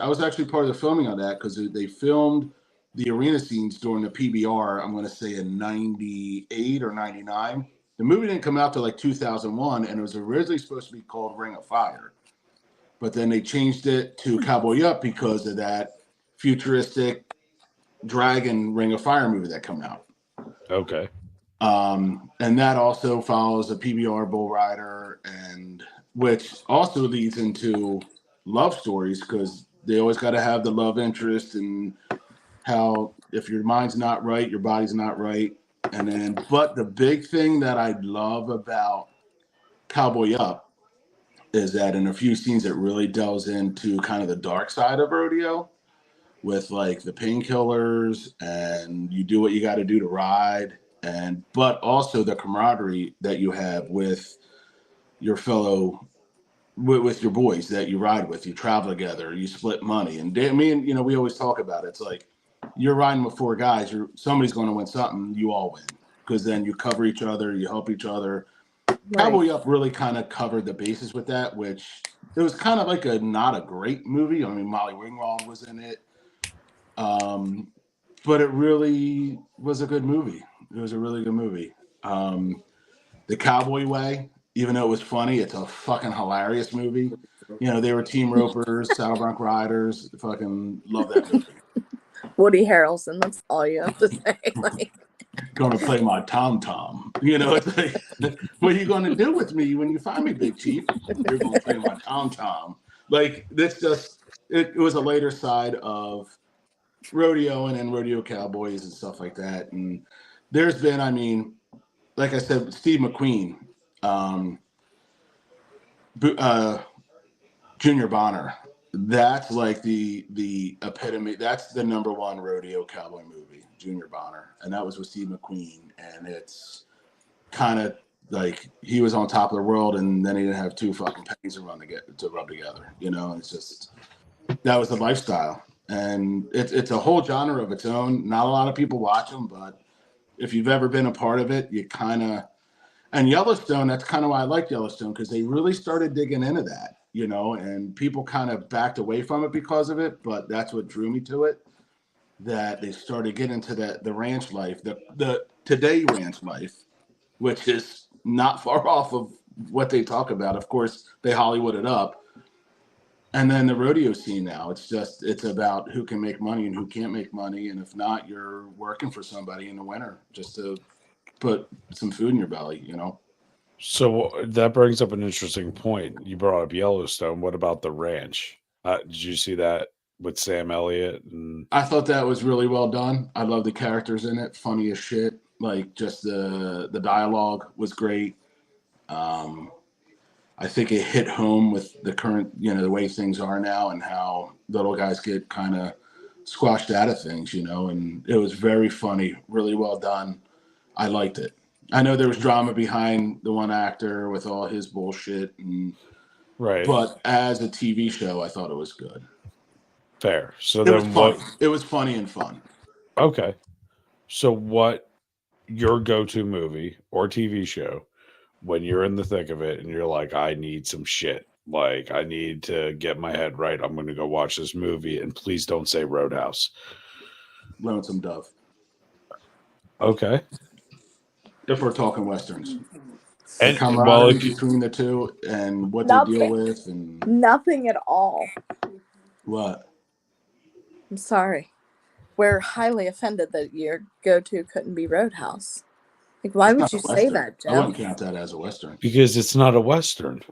I was actually part of the filming of that because they filmed the arena scenes during the PBR. I'm going to say in '98 or '99. The movie didn't come out till like 2001, and it was originally supposed to be called Ring of Fire. But then they changed it to Cowboy Up because of that futuristic dragon Ring of Fire movie that came out. Okay. And that also follows a PBR bull rider, and which also leads into love stories because they always got to have the love interest and how if your mind's not right, your body's not right. And then, but the big thing that I love about Cowboy Up is that in a few scenes it really delves into kind of the dark side of rodeo with like the painkillers and you do what you got to do to ride, but also the camaraderie that you have with your with your boys that you ride with. You travel together, you split money, and we always talk about it. It's like you're riding with 4 guys, somebody's going to win something, you all win because then you cover each other, you help each other. Right. Cowboy Up really kind of covered the bases with that, which it was kind of like not a great movie. I mean, Molly Ringwald was in it, but it really was a good movie. It was a really good movie. The Cowboy Way, even though it was funny, it's a fucking hilarious movie. They were team ropers, Saddle Bronc riders. Fucking love that movie. Woody Harrelson. That's all you have to say. Like, Gonna play my tom-tom. It's like, what are you gonna do with me when you find me, Big Chief? You're gonna play my tom-tom. Like, that's just, it was a later side of rodeo and then rodeo cowboys and stuff like that. And there's been, like I said, Steve McQueen, Junior Bonner. That's like the epitome. That's the number one rodeo cowboy movie, Junior Bonner, and that was with Steve McQueen. And it's kind of like he was on top of the world, and then he didn't have 2 fucking pennies to rub together. It's just that was the lifestyle, and it's a whole genre of its own. Not a lot of people watch them, but if you've ever been a part of it, you kind of. And Yellowstone, that's kind of why I like Yellowstone, because they really started digging into that. And people kind of backed away from it because of it, but that's what drew me to it. that they started getting into the ranch life, the today ranch life, which is not far off of what they talk about. Of course, they Hollywood it up. And then the rodeo scene now, it's about who can make money and who can't make money. And if not, you're working for somebody in the winter just to put some food in your belly, you know? So that brings up an interesting point. You brought up Yellowstone. What about the ranch? Did you see that with Sam Elliott? And I thought that was really well done. I love the characters in it. Funny as shit. Like just the dialogue was great. I think it hit home with the current, the way things are now and how little guys get kind of squashed out of things, and it was very funny, really well done. I liked it. I know there was drama behind the one actor with all his bullshit, right, but as a TV show, I thought it was good. Fair. So It was then funny. what? It was funny and fun. Okay. So what? Your go-to movie or TV show when you're in the thick of it and you're like, I need some shit. Like, I need to get my head right. I'm going to go watch this movie, and please don't say Roadhouse. Lonesome Dove. Okay. If we're talking westerns, the And camaraderie between the two and what they deal Nothing. with, and Nothing at all. what. I'm sorry. We're highly offended that your go-to couldn't be Roadhouse. Like, why It's would not you a say western. that, I Joe? wouldn't count that as a western. because it's not a Western.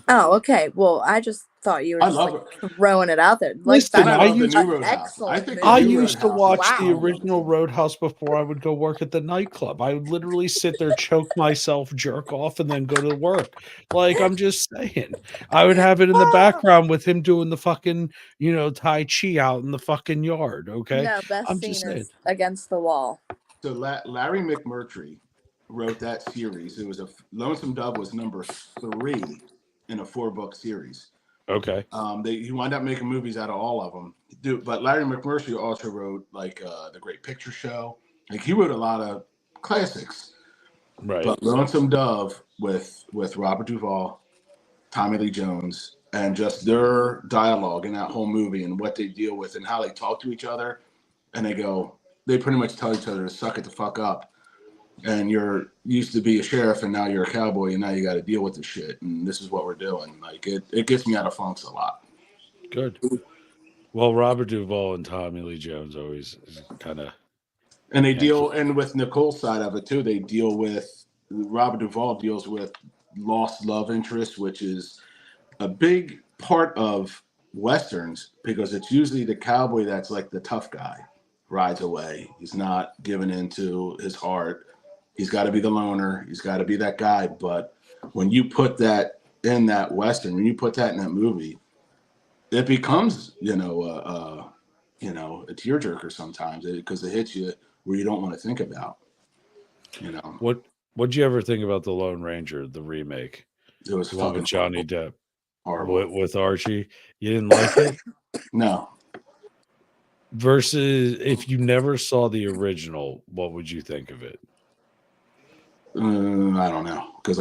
Oh, okay. Well, I just thought you were I just love like throwing it out there. Like, Listen, that's I love the used- new an Roadhouse. excellent I think movie. I the new used to Roadhouse watch Wow. the original Roadhouse before I would go work at the nightclub. I would literally sit there, choke myself, jerk off, and then go to work. Like, I'm just saying. I would have it in the background with him doing the fucking, Tai Chi out in the fucking yard. Okay. No, best I'm scene just saying. is Against the Wall. So Larry McMurtry wrote that series. It was Lonesome Dove was number 3 in a 4-book series. Okay. He wound up making movies out of all of them. But Larry McMurtry also wrote like The Great Picture Show. Like he wrote a lot of classics. Right. But Lonesome Dove with Robert Duvall, Tommy Lee Jones, and just their dialogue in that whole movie and what they deal with and how they talk to each other, and they pretty much tell each other to suck it the fuck up. And you're used to be a sheriff and now you're a cowboy and now you got to deal with the shit. And this is what we're doing. Like it gets me out of funks a lot. Good. Well, Robert Duvall and Tommy Lee Jones always kind of. And they and with Nicole's side of it too, Robert Duvall deals with lost love interest, which is a big part of Westerns because it's usually the cowboy that's like the tough guy, rides away. He's not giving into his heart. He's got to be the loner. He's got to be that guy. But when you put that in that Western, when you put that in that movie, it becomes, a tearjerker sometimes because it hits you where you don't want to think about, What'd you ever think about the Lone Ranger, the remake? It was the one with Johnny Depp. Horrible. With Archie. You didn't like it? No. Versus if you never saw the original, what would you think of it? I don't know because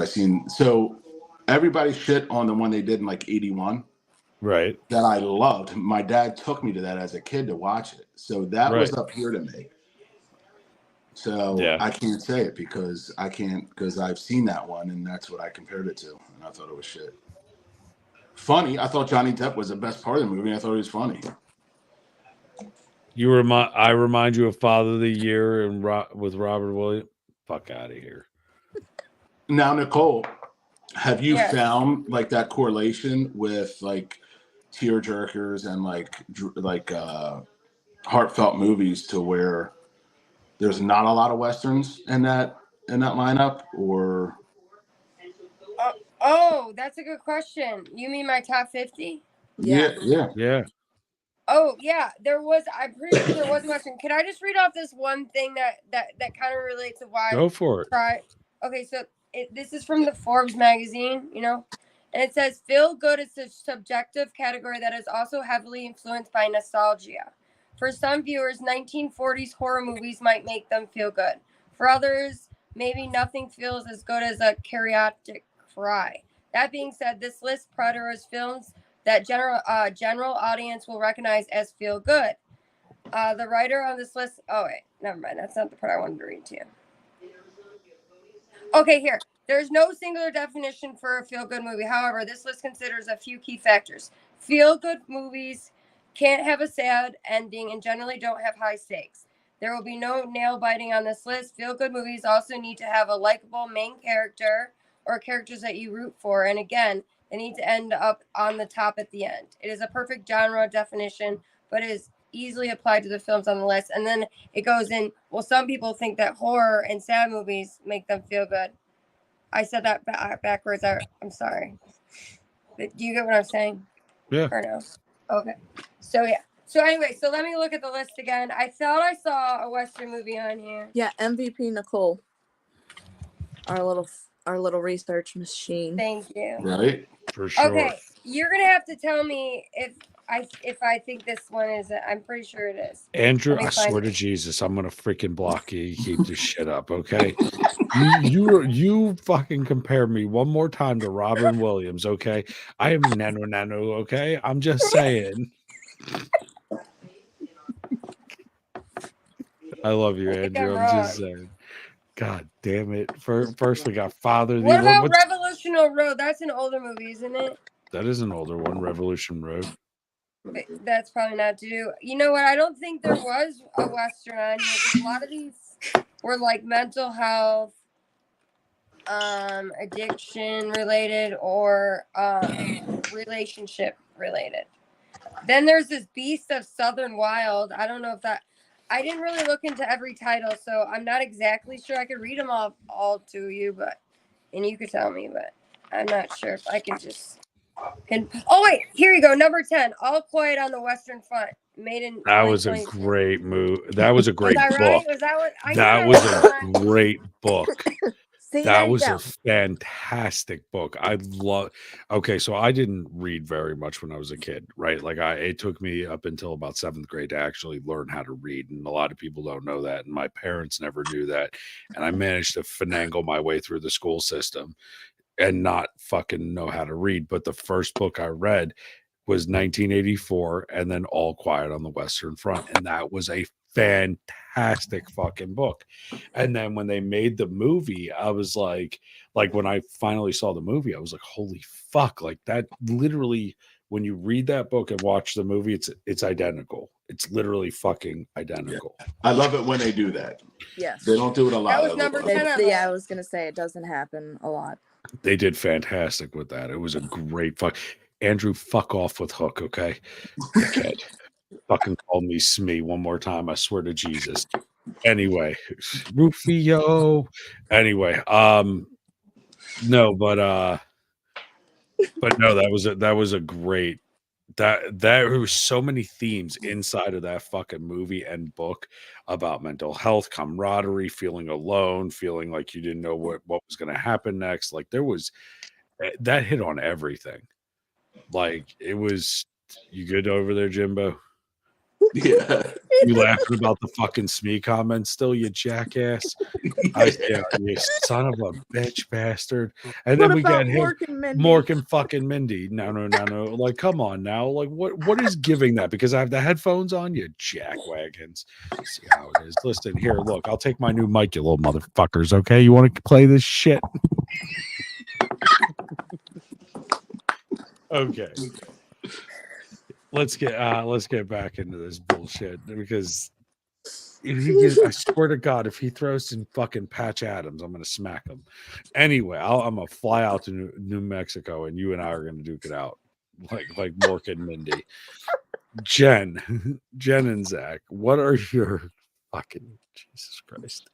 everybody shit on the one they did in like 81. Right. That I loved. My dad took me to that as a kid to watch it. So that was up here to me. So yeah. I can't say it because I've seen that one and that's what I compared it to. And I thought it was shit. Funny. I thought Johnny Depp was the best part of the movie. I thought he was funny. I remind you of Father of the Year and with Robert Williams. Fuck out of here. Now, Nicole, have you found like that correlation with like tear jerkers and like heartfelt movies to where there's not a lot of Westerns in that lineup, or? Oh, that's a good question. You mean my top 50? Yeah. Oh yeah, I'm pretty sure there was a Western. Can I just read off this one thing that kind of relates to why? Go for it. Okay, so this is from the Forbes magazine, and it says feel good is a subjective category that is also heavily influenced by nostalgia. For some viewers, 1940s horror movies might make them feel good. For others, maybe nothing feels as good as a chaotic cry. That being said, this list prioritizes films that general audience will recognize as feel good. The writer on this list. Oh wait, never mind. That's not the part I wanted to read to you. Okay, here. There's no singular definition for a feel-good movie. However, this list considers a few key factors. Feel-good movies can't have a sad ending and generally don't have high stakes. There will be no nail-biting on this list. Feel-good movies also need to have a likable main character or characters that you root for. And again, they need to end up on the top at the end. It is a perfect genre definition, but it is easily applied to the films on the list. And then it goes in, well, some people think that horror and sad movies make them feel good. I said that backwards. I'm sorry. But do you get what I'm saying? Yeah. Or no? Okay. So yeah. So anyway, so let me look at the list again. I thought I saw a Western movie on here. Yeah, MVP Nicole. Our little research machine. Thank you. Right? For sure. Okay, you're gonna have to tell me if I think this one is. I'm pretty sure it is. Andrew, Let me I find swear it. to Jesus, I'm gonna freaking block you. You keep this shit up, okay? You fucking compare me one more time to Robin Williams, okay? I am nano, okay? I'm just saying. I love you, I think Andrew. I'm I'm just wrong. saying. God damn it! First we got Father. What about what's- Revolutionary Road? That's an older movie, isn't it? that is an older one, Revolution Road. But that's probably not due. You know what? I don't think there was a Western on here because a lot of these were like mental health, addiction related, or relationship related. Then there's this Beast of Southern Wild. I don't know if that. I didn't really look into every title, so I'm not exactly sure. I could read them all to you, and you could tell me, but I'm not sure if I can just. Oh wait, here you go. Number 10, All Quiet on the Western Front, made in. That was a 2022. great move. That was a Was great that book. right? Was that what? I knew That I was read a that. great book. See, there That you was go. a fantastic book. I love. Okay, so I didn't read very much when I was a kid, right? Like it took me up until about 7th grade to actually learn how to read, and a lot of people don't know that, and my parents never knew that, and I managed to finagle my way through the school system and not fucking know how to read. But the first book I read was 1984, and then All Quiet on the Western Front, and that was a fantastic fucking book. And then when they made the movie, I was like when I finally saw the movie, I was like, holy fuck, like that literally, when you read that book and watch the movie, it's identical. It's literally fucking identical. I love it when they do that. Yes. They don't do it a lot. That was of number it. 10 on Yeah, I the was gonna say it doesn't happen a lot. They did fantastic with that. It was a great fuck. Andrew, fuck off with Hook, okay? Dickhead. Fucking call me Smee one more time, I swear to Jesus. Anyway, Rufio. Anyway, no, but no, that was a great there was so many themes inside of that fucking movie and book about mental health, camaraderie, feeling alone, feeling like you didn't know what was going to happen next. Like there was that hit on everything. Like it was. You good over there, Jimbo? Yeah. You laughing about the fucking Smee comments still, you jackass? Yeah, you son of a bitch bastard. And then What we about got him, Mork and Mindy? Mork and fucking Mindy. No. Like, come on now. Like, what is giving that? Because I have the headphones on, you jackwagons. See how it is. Listen, here, look, I'll take my new mic, you little motherfuckers, okay? You want to play this shit? Okay. Let's get back into this bullshit, because if he gets, I swear to God, if he throws in fucking Patch Adams, I'm gonna smack him. Anyway, I'm gonna fly out to New Mexico, and you and I are gonna duke it out, like Mork and Mindy. Jen and Zach, what are your fucking Jesus Christ?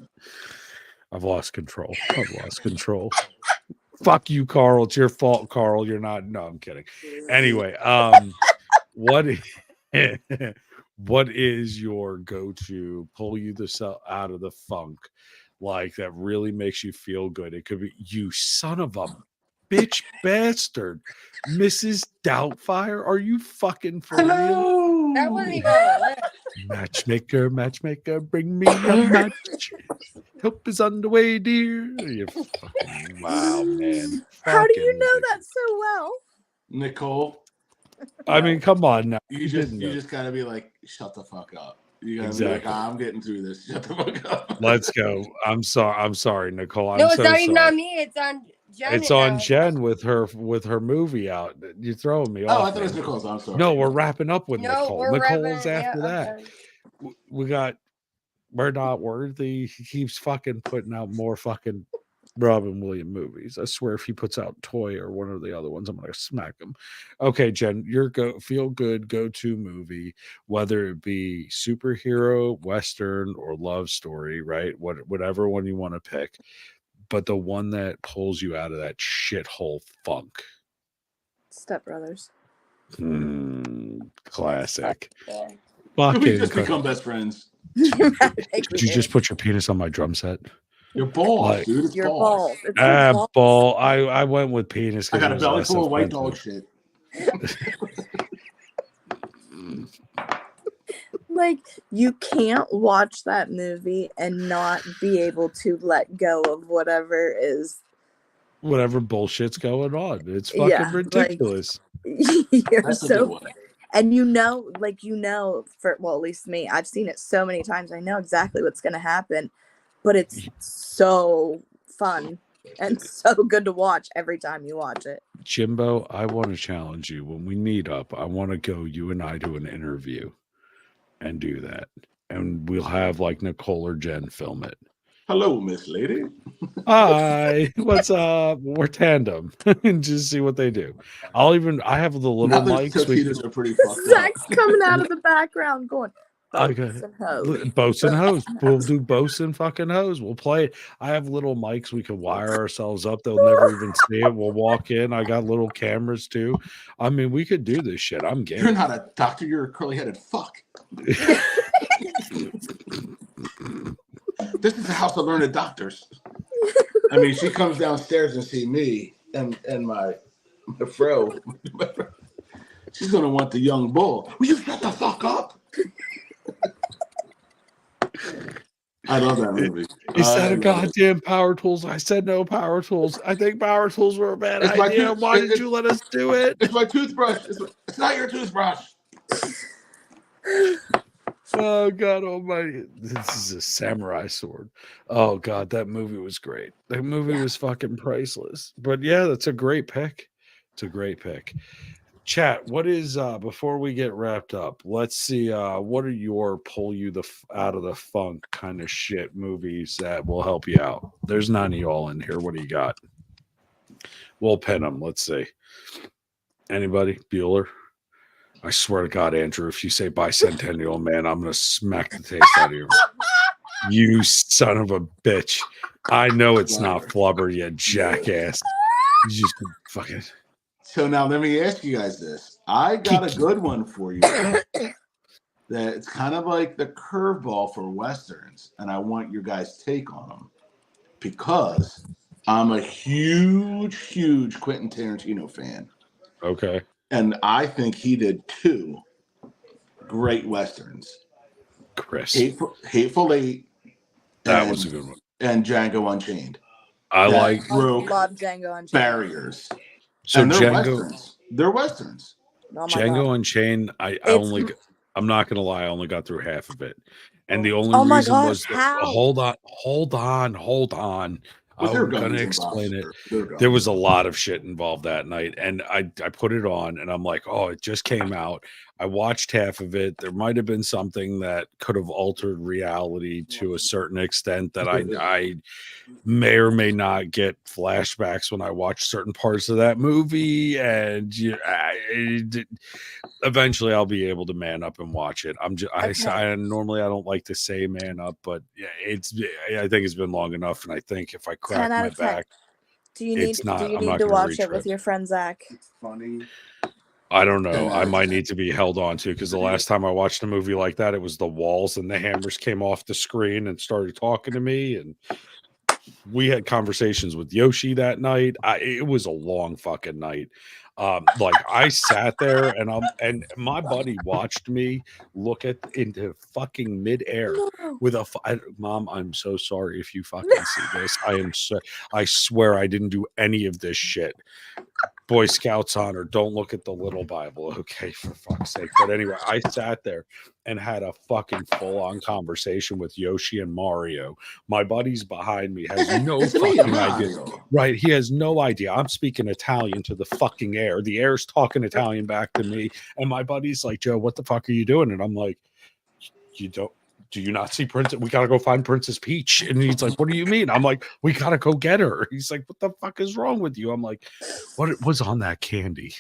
I've lost control. Fuck you, Carl. It's your fault, Carl. You're not. No, I'm kidding. Anyway, what is your go-to pull you out of the funk, like that really makes you feel good? It could be you son of a bitch bastard, Mrs. Doubtfire. Are you fucking for real? That wasn't even on the list. Matchmaker, bring me a match. Help is underway, dear. You fucking wow, man. How do you Fucking know ridiculous. that so well? Nicole, I mean, come on now. you You just didn't know. gotta be like, shut the fuck up. You gotta be Exactly. like, I'm getting through this. Shut the fuck up. Let's go. I'm sorry, Nicole. I'm No, it's so not even sorry. on me. It's on Jen. It's on Jen with her movie out. You're throwing me Oh, off. I thought it was man. Nicole's. I'm sorry. No, we're wrapping up with No, Nicole. we're Nicole's wrapping- after yeah, that. okay. We got We're Not Worthy. He keeps fucking putting out more fucking Robin Williams movies. I swear if he puts out Toy or one of the other ones, I'm gonna smack him. Okay, Jen, your feel good go-to movie, whether it be superhero, western, or love story, right? Whatever one you want to pick, but the one that pulls you out of that shithole funk. Step Brothers. Classic. Yeah. We Fucking just become best friends. Did you just put your penis on my drum set? Your balls, Like- dude. It's Your balls. balls. It's your balls. Ball. I went with penis. I 'cause got it a was belly less full of white dog offensive. shit. Like, you can't watch that movie and not be able to let go of whatever is Whatever bullshit's going on. It's fucking Yeah, like- ridiculous. you're That's a so good one. and for well, at least me, I've seen it so many times. I know exactly what's gonna happen, but it's so fun and so good to watch every time you watch it. Jimbo, I want to challenge you. When we meet up, I want to go, you and I, do an interview and do that. And we'll have like Nicole or Jen film it. Hello, Miss Lady. Hi, what's up? We're tandem and just see what they do. I have the little Now those mics. We Tostitos are pretty fucked up. Zach's coming out of the background going, Okay. "Boats and hoes." Boats and hose. We'll do boats and fucking hose. We'll play. I have little mics. We can wire ourselves up. They'll never even see it. We'll walk in. I got little cameras too. I mean, we could do this shit. I'm You're game. not a doctor. You're a curly-headed fuck. This is the house of learned doctors. I mean, she comes downstairs and see me and my fro. She's gonna want the young bull. Will you shut the fuck up? I love that movie. Is that I a love it. goddamn Power Tools? I said no Power Tools. I think Power Tools were a bad It's my idea. tooth- Why did it's- you let us do it? It's my toothbrush. It's not your toothbrush. Oh God Almighty! This is a samurai sword. Oh God, that movie was great. That movie was fucking priceless. But yeah, that's a great pick. It's a great pick. Chat. What is before we get wrapped up? Let's see. What are your pull you out of the funk kind of shit movies that will help you out? There's none of y'all in here. What do you got? We'll pin them. Let's see. Anybody? Bueller. I swear to God, Andrew, if you say bicentennial man, I'm gonna smack the taste out of you. You son of a bitch. I know it's not Flubber, you jackass. You just fucking So now let me ask you guys this. I got a good one for you. That it's kind of like the curveball for Westerns, and I want your guys' take on them. Because I'm a huge Quentin Tarantino fan. okay. And I think he did 2 great Westerns. Chris. Hateful Eight. That and- was a good one. And Django Unchained. I That like broke Love Django Unchained. barriers. so and they're Django Westerns. They're Westerns. Oh my Django God. Unchained. I'm not gonna lie, I only got through half of it. And the only Oh my reason gosh, was that, how? hold on. Was there I'm guns gonna involved? explain it. There were There guns. was a lot of shit involved that night, and I put it on, and I'm like, oh, it just came out. I watched half of it. There might have been something that could have altered reality to a certain extent that I may or may not get flashbacks when I watch certain parts of that movie, and eventually I'll be able to man up and watch it. I normally I don't like to say man up, but yeah, I think it's been long enough, and I think if I crack 10 out my of 10. back. Do you need It's not- do you I'm need not to gonna watch reach it with it. your friend Zach? It's funny. I don't know. 10 I out of might 10. need to be held on to because the last time I watched a movie like that, it was the walls and the hammers came off the screen and started talking to me. And we had conversations with Yoshi that night. It was a long fucking night. Like I sat there and my buddy watched me look into fucking midair with Mom, I'm so sorry if you fucking see this. I swear I didn't do any of this shit. Boy Scouts honor. Don't look at the little Bible, okay, for fuck's sake. But anyway, I sat there and had a fucking full-on conversation with Yoshi and Mario. My buddy's behind me has no It's me, fucking idea. Mario. Right, he has no idea. I'm speaking Italian to the fucking air. The air's talking Italian back to me, and my buddy's like, "Joe, what the fuck are you doing?" And I'm like, "You don't." Do you not see Princess? We gotta go find Princess Peach. And he's like, "What do you mean?" I'm like, "We gotta go get her." He's like, "What the fuck is wrong with you?" I'm like, "What was on that candy?"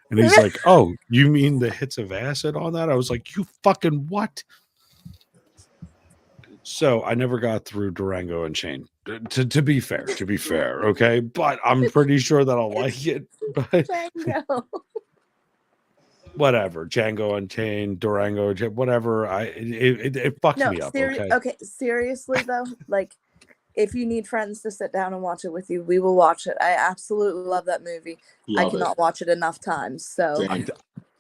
And he's like, "Oh, you mean the hits of acid on that?" I was like, "You fucking what?" So I never got through Durango and Chain. To be fair, okay. But I'm pretty sure that I'll like it. But Django. whatever, Django Unchained, Durango, whatever. It fucked No, me up. Okay. okay, seriously though, like if you need friends to sit down and watch it with you, we will watch it. I absolutely love that movie. I Love cannot watch it enough times. So Same.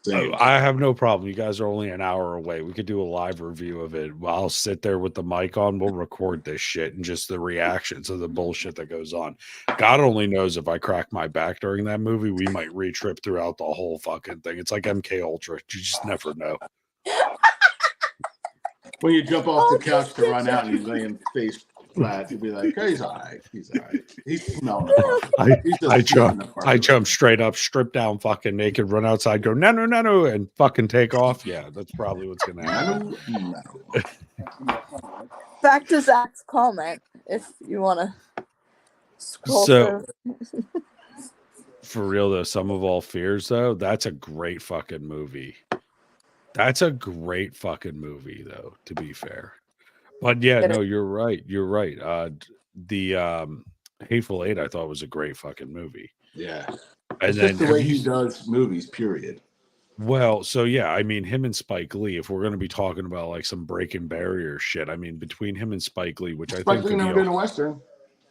Same. I have no problem. You guys are only an hour away. We could do a live review of it. I'll sit there with the mic on. We'll record this shit and just the reactions of the bullshit that goes on. God only knows if I crack my back during that movie, we might re-trip throughout the whole fucking thing. It's like MK Ultra. You just never know. When you jump off Oh, the couch to this run out and picture. you lay him face flat, you'll be like, "Oh, he's all right. He's all right. He's smelling the carpet. He's just I smelling the carpet." I jump straight up, strip down, fucking naked, run outside, go no, and fucking take off. Yeah, that's probably what's gonna happen. No. back to Zach's comment, if you want to scroll So- through. For real though, Sum of All Fears though, that's a great fucking movie. That's a great fucking movie though, to be fair. But yeah, Get no, you're right. You're right. The Hateful Eight I thought was a great fucking movie. Yeah. And It's then just the have way you he does movies, period. Well, so yeah, I mean, him and Spike Lee, if we're going to be talking about like some breaking barrier shit, I mean, between him and Spike Lee, which I think Especially could never be did a Western.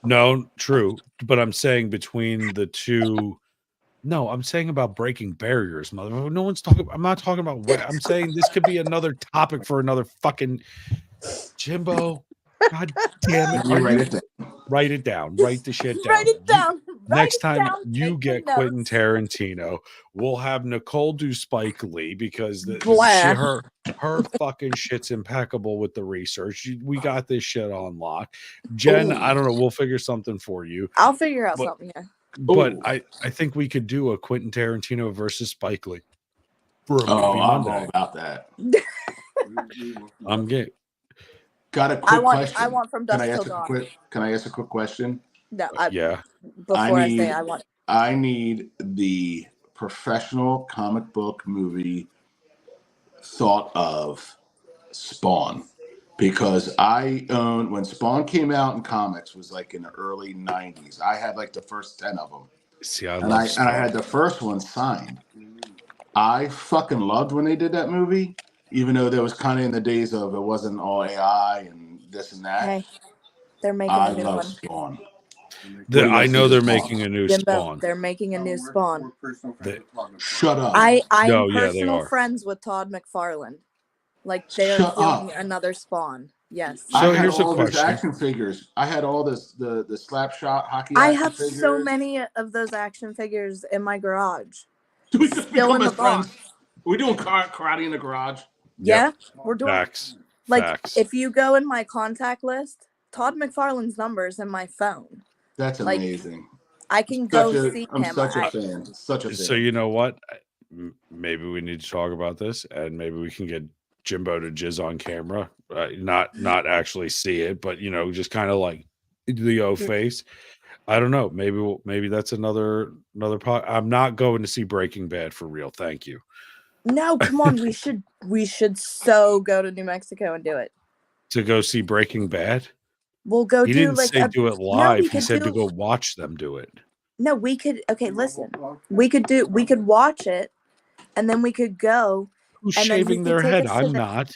no, true, but I'm saying between the two, no, I'm saying about breaking barriers, mother. No one's talking. I'm not talking about what I'm saying. This could be another topic for another fucking Jimbo. God damn it! You Are write you- it down. Write it down. Write the shit down. Write it down. Write Next it time down, you take get the Quentin notes. Tarantino, we'll have Nicole do Spike Lee because Blah. her fucking shit's impeccable with the research. We got this shit on lock. Jen, Ooh. I don't know. We'll figure something for you. I'll figure out But- something. Yeah. But Ooh. I think we could do a Quentin Tarantino versus Spike Lee for a movie Oh, I'm all Monday. about that. I'm gay. Got a quick I want. question. I want from Can dusk I till ask a dawn. quick? Can I ask a quick question? No, Yeah. before I need- say I want. I need the professional comic book movie thought of Spawn, because I own, when Spawn came out in comics was like in the early 90s. I had like the first 10 of them, See, I and love I Spawn. had the first one signed. I fucking loved when they did that movie, even though there was kind of in the days of it wasn't all AI and this and that. Hey, they're making I a new love one. Spawn. The- What do you I guys know think they're of making Spawn? a new Jimbo, Spawn. they're making a new Spawn. Shut up. I No, am yeah, they personal are. friends with Todd McFarlane. Like they're Shut doing up. another Spawn. Yes. So I had here's a all these question. action figures. I had all this the slap shot hockey. I action have figures. so many of those action figures in my garage. Do we just still become in the best friends? box. Are we doing karate in the garage? Yeah, we're doing Facts. like Facts. if you go in my contact list, Todd McFarlane's number is in my phone. That's Like, amazing. I can go see I'm him. such a I- fan. Such a fan. So you know what? Maybe we need to talk about this, and maybe we can get Jimbo to jizz on camera, not actually see it, but you know, just kind of like the O face. I don't know. Maybe that's another part. I'm not going to see Breaking Bad for real. Thank you. No, come on, we should so go to New Mexico and do it. To go see Breaking Bad. We'll go He do didn't like say a, do it we live. he could said to do- go watch them do it. no, we could okay, listen. We could watch it and then we could go. Who's And then he shaving could their take head? us to I'm the- not.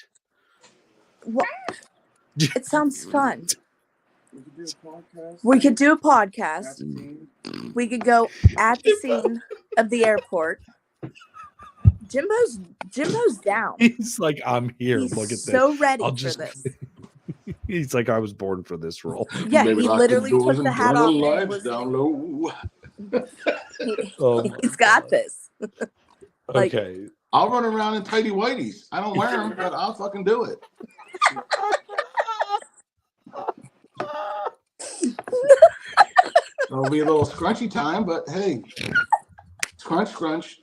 What? It sounds fun. We could do a podcast. We could go at the scene of the airport. Jimbo's down. He's like, I'm here. He's Look at this. so ready I'll for just- this. He's like, I was born for this role. Yeah, Maybe he lock literally the doors took and the hat turn off. the And lights was, down low. He's got this. Like- Okay. I'll run around in tighty whities. I don't wear them, but I'll fucking do it. It'll be a little scrunchy time, but hey, scrunch.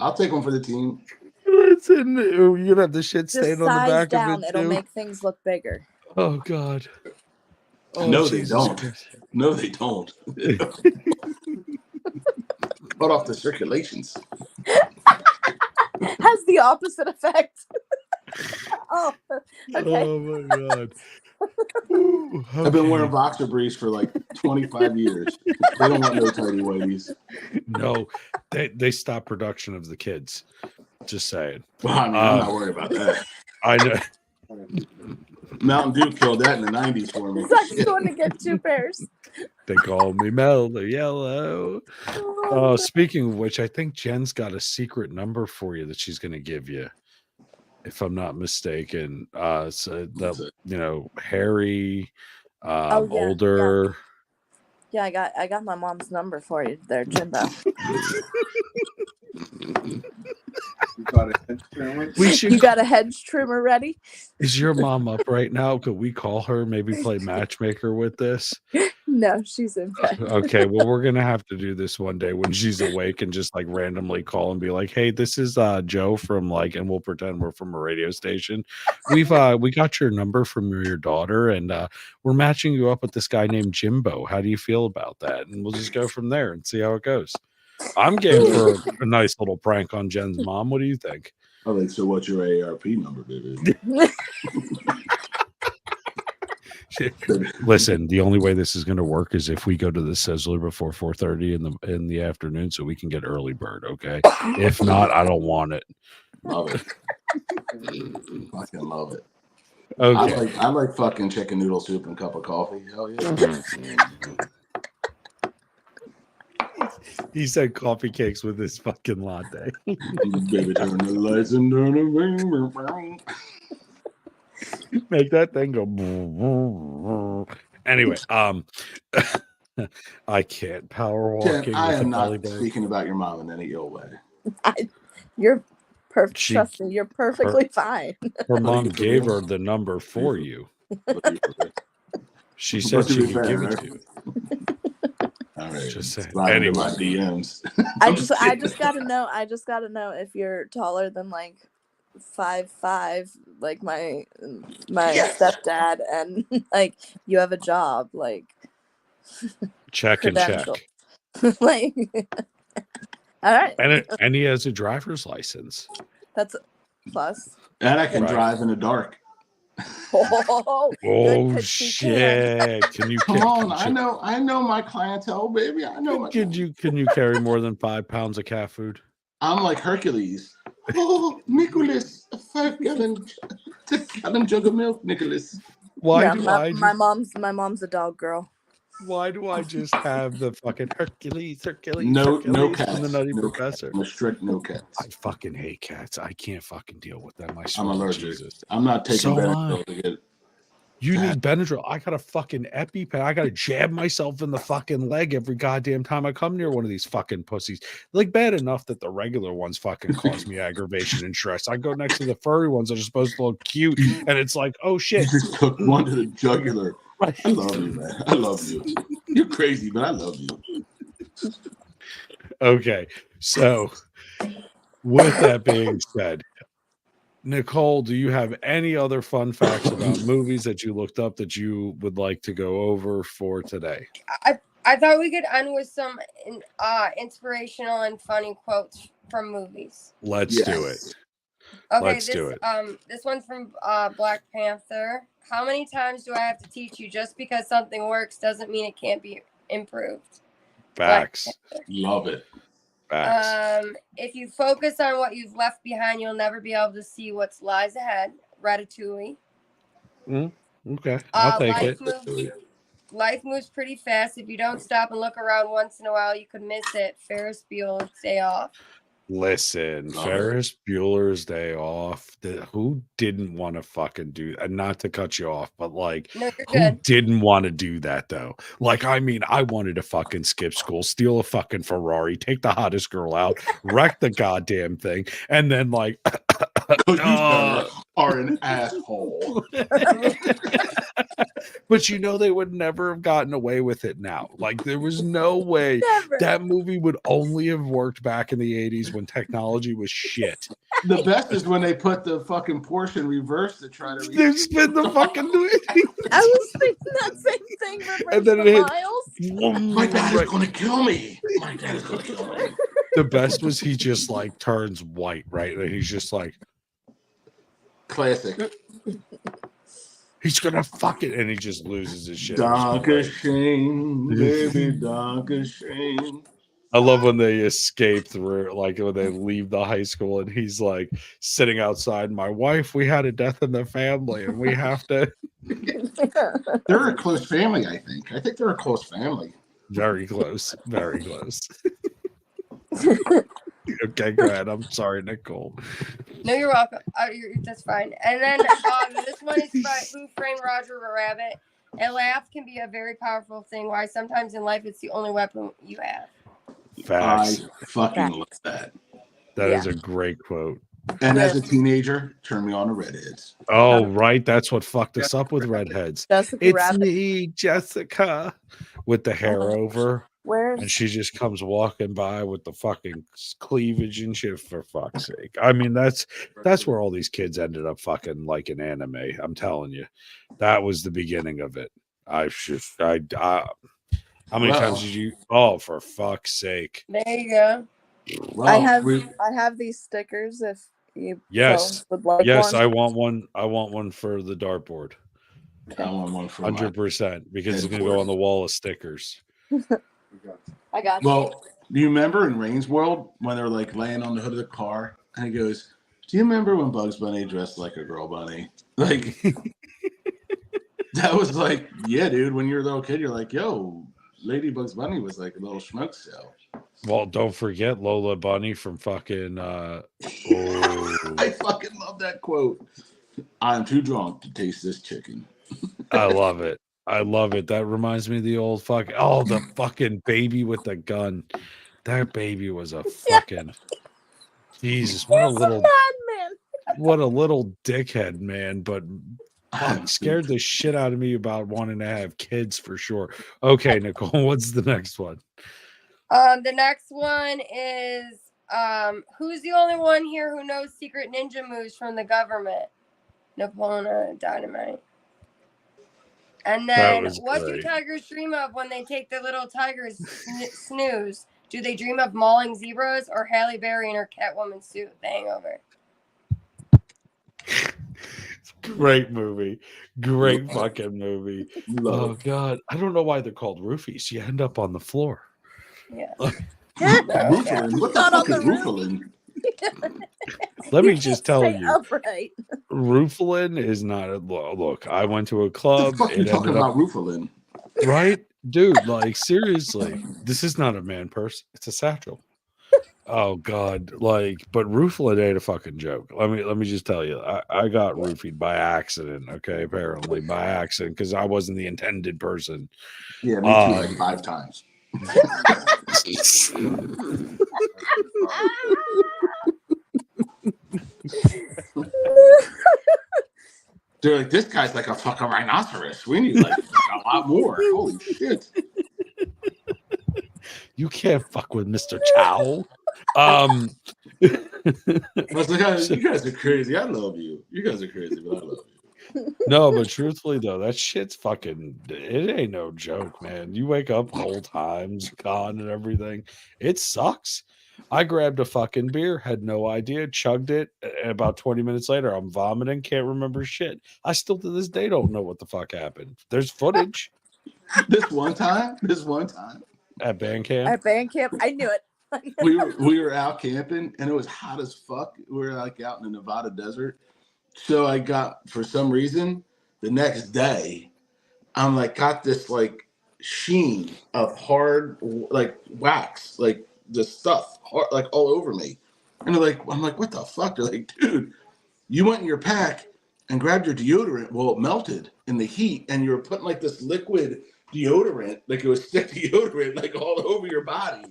I'll take one for the team. Listen, you're gonna have the shit Just stain on the size back down. of it It'll too. make things look bigger. Oh God. Oh, No, they Jesus don't. Christ. No, they don't. Cut off the circulations. Has the opposite effect. Oh, okay. Oh my God. Ooh, I've been wearing okay. boxer briefs for like 25 years. They don't want no tighty whities. No, they stopped production of the kids. Just saying. Well, I mean, I'm not worried about that. I know. Mountain Dew killed that in the 90s for me. Zach's going to get 2 pairs. They call me Mel the Yellow. Oh, speaking of which, I think Jen's got a secret number for you that she's going to give you, if I'm not mistaken. So What's the it? Harry, Oh, yeah, older. Yeah, I got my mom's number for you there, Jimbo. You got a hedge trimmer? We should. You got a hedge trimmer ready? Is your mom up right now? Could we call her? Maybe play matchmaker with this. No, she's in bed. Okay, well, we're gonna have to do this one day when she's awake and just like randomly call and be like, "Hey, this is Joe from like," and we'll pretend we're from a radio station. We got your number from your daughter, and we're matching you up with this guy named Jimbo. How do you feel about that? And we'll just go from there and see how it goes. I'm game for a nice little prank on Jen's mom. What do you think? I'm like, so what's your AARP number, baby? Listen, the only way this is going to work is if we go to the Sizzler before 4:30 in the afternoon, so we can get early bird. Okay, if not, I don't want it. Love it. Fucking love it. Okay, I like fucking chicken noodle soup and cup of coffee. Hell yeah. he said coffee cakes with his fucking latte. Baby, turn the lights and turn the Make that thing go. Anyway, I can't power walking. Jen, I with a am belly not button. speaking about your mom in any ill way. You're perfect. She- Trust me, you're perfectly fine. Her mom gave her the number for you. She said But to she be could fair, give it right? to you. All right. Just saying. Slide into Anyway. my DMs. I just gotta know if you're taller than like 5'5", like my Yes. stepdad, and like you have a job, like Check and check. credential. Like, all right, And he has a driver's license. that's a plus. And I can Right. drive in the dark. Oh, good, Oh 'cause she can. shit! Can you Come on, can I know my clientele, baby. I know my. can you carry more than 5 pounds of cat food? I'm like Hercules. Oh, Nicholas, a 5-gallon jug of milk, Nicholas. Why Yeah, do my mom's a dog girl. why do I just have the fucking Hercules No Hercules cats. from the Nutty No Professor? I'm a strict no cats. I fucking hate cats. I can't fucking deal with them. I I'm swear to allergic. Jesus. I'm not taking So am Benadryl to get. You Cat. need Benadryl. I got a fucking EpiPen. I got to jab myself in the fucking leg every goddamn time I come near one of these fucking pussies. Like, bad enough that the regular ones fucking cause me aggravation and stress. I go next to the furry ones that are supposed to look cute, and it's like, oh You shit. just took one to the jugular. Right. I love you, man. I love you. You're crazy, but I love you. Okay, so with that being said, Nicole, do you have any other fun facts about movies that you looked up that you would like to go over for today? I thought we could end with some inspirational and funny quotes from movies. Let's Yes. do it. Okay, Let's this do it. This one's from Black Panther. How many times do I have to teach you? Just because something works doesn't mean it can't be improved. Facts. Love it. Facts. If you focus on what you've left behind, you'll never be able to see what lies ahead. Ratatouille. Okay, I'll take it. Life moves pretty fast. If you don't stop and look around once in a while, you could miss it. Ferris Bueller's Day Off. Listen, Love it. Ferris Bueller's Day Off. Who didn't want to fucking do? And not to cut you off, but like, No, you're who good. didn't want to do that though? Like, I mean, I wanted to fucking skip school, steal a fucking Ferrari, take the hottest girl out, wreck the goddamn thing, and then like, Because you are an asshole. but you know they would never have gotten away with it now. Like, there was no way Never. that movie would only have worked back in the 80s when technology was shit. The best is when they put the fucking Porsche in reverse to try to. They spin the fucking I was thinking that same thing. And Reverse then the it hit- miles. My dad is going to kill me. My dad is going to kill me. The best was he just like turns white, right? And he's just like, Classic. he's gonna fuck it, and he just loses his shit. It was Danke great. schön, baby, danke schön. I love when they escape through, like when they leave the high school, and he's like sitting outside. My wife, we had a death in the family, and we have to. They're a close family, I think. I think they're a close family. Very close, very close. Okay, go ahead. I'm sorry, Nicole. No, you're welcome. That's fine. And then this one is by Who Framed Roger Rabbit. A laugh can be a very powerful thing. Why sometimes in life it's the only weapon you have. Facts. I fucking love that. That is a great quote. And as a teenager, turn me on to redheads. Oh, right. That's what fucked us up with redheads. Jessica It's Rabbit. me, Jessica, with the hair over. Where's And she just comes walking by with the fucking cleavage and shit, for fuck's sake. I mean, that's where all these kids ended up fucking like an anime. I'm telling you. That was the beginning of it. How many Well. times did you? Oh, for fuck's sake. There you go. Well, I have these stickers if you Yes. would like Yes, one. I want one. I want one for the dartboard. I want one for my. 100%, because it's going to go on the wall of stickers. I got you. Well, do you remember in Rain's World when they're like laying on the hood of the car and he goes, "Do you remember when Bugs Bunny dressed like a girl bunny?" Like that was like, yeah, dude. When you're a little kid, you're like, "Yo, Lady Bugs Bunny was like a little smoke cell." Well, don't forget Lola Bunny from fucking. Oh. I fucking love that quote. I'm too drunk to taste this chicken. I love it. I love it. That reminds me of the old fucking. Oh, the fucking baby with the gun. That baby was a fucking. Jesus, what a He's little, madman. what a little dickhead, man. But fuck, scared the shit out of me about wanting to have kids for sure. Okay, Nicole, what's the next one? The next one is who's the only one here who knows secret ninja moves from the government? Napoleon Dynamite. And That then, was what do great. tigers dream of when they take their little tigers snooze? Do they dream of mauling zebras or Halle Berry in her Catwoman suit, The Hangover? Great movie. Great fucking movie. Oh, Love God. I don't know why they're called roofies. You end up on the floor. Yeah. Rufalin. What the Not on fuck is the roof. Rufalin? Let me You just can't tell stay you. upright. Rooflin is not a look. I went to a What club. the fuck you It talking ended up, about Rufalin? right? Dude, like seriously. This is not a man purse. It's a satchel. Oh God. Like, but Rooflin ain't a fucking joke. Let me just tell you. I got roofied by accident. Okay, apparently by accident, because I wasn't the intended person. Yeah, me too, like 5 times. They're like, this guy's like a fucking rhinoceros. We need like a lot more. Holy shit. You can't fuck with Mr. Chow. I was like, oh, you guys are crazy. I love you. You guys are crazy, but I love you. No, but truthfully though, that shit's fucking. It ain't no joke, man. You wake up whole times gone and everything. It sucks. I grabbed a fucking beer, had no idea, chugged it. And about 20 minutes later, I'm vomiting, can't remember shit. I still to this day don't know what the fuck happened. There's footage This one time, at band camp. At band camp, I knew it. we were out camping and it was hot as fuck. We were like out in the Nevada desert. So I got, for some reason, the next day, I'm like, got this like sheen of hard, like wax, like the stuff, hard, like all over me. And they're like, I'm like, what the fuck? They're like, dude, you went in your pack and grabbed your deodorant. Well, it melted in the heat, and you were putting like this liquid deodorant, like it was stick deodorant, like all over your body.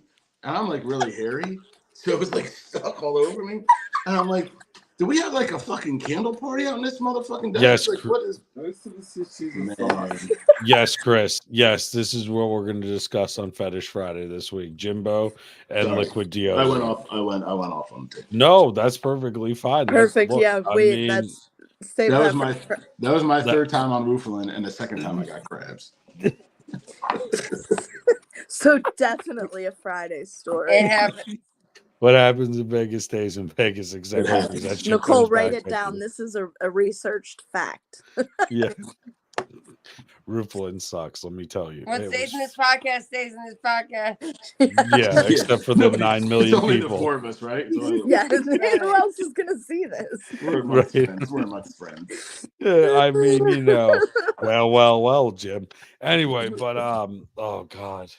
And I'm like really hairy, so it was like stuck all over me. And I'm like, do we have like a fucking candle party out in this motherfucking desk? Yes, Like, what is? Man. Yes, Chris. Yes, this is what we're going to discuss on Fetish Friday this week. Jimbo and Sorry. liquid deodorant. I went off on it. No, that's perfectly fine. Perfect. Look, Yeah. I Wait. mean, That's save That that was for- my for- that was my third time on Rooflin, and the second time I got crabs. So definitely a Friday story. It happened. what happens in Vegas stays in Vegas. Exactly. happens. That shit Nicole, goes write back it to down. you. This is a researched fact. Yeah. Rooflin sucks, let me tell you. What It stays in was- this podcast stays in this podcast. Yeah, except for the Nobody- 9 million it's only people. the four of us, right? It's only the- Yeah. Who else is gonna see this? We're amongst Right. friends. We're amongst friends. Yeah, I mean, you know, well, Jim. Anyway, but oh god,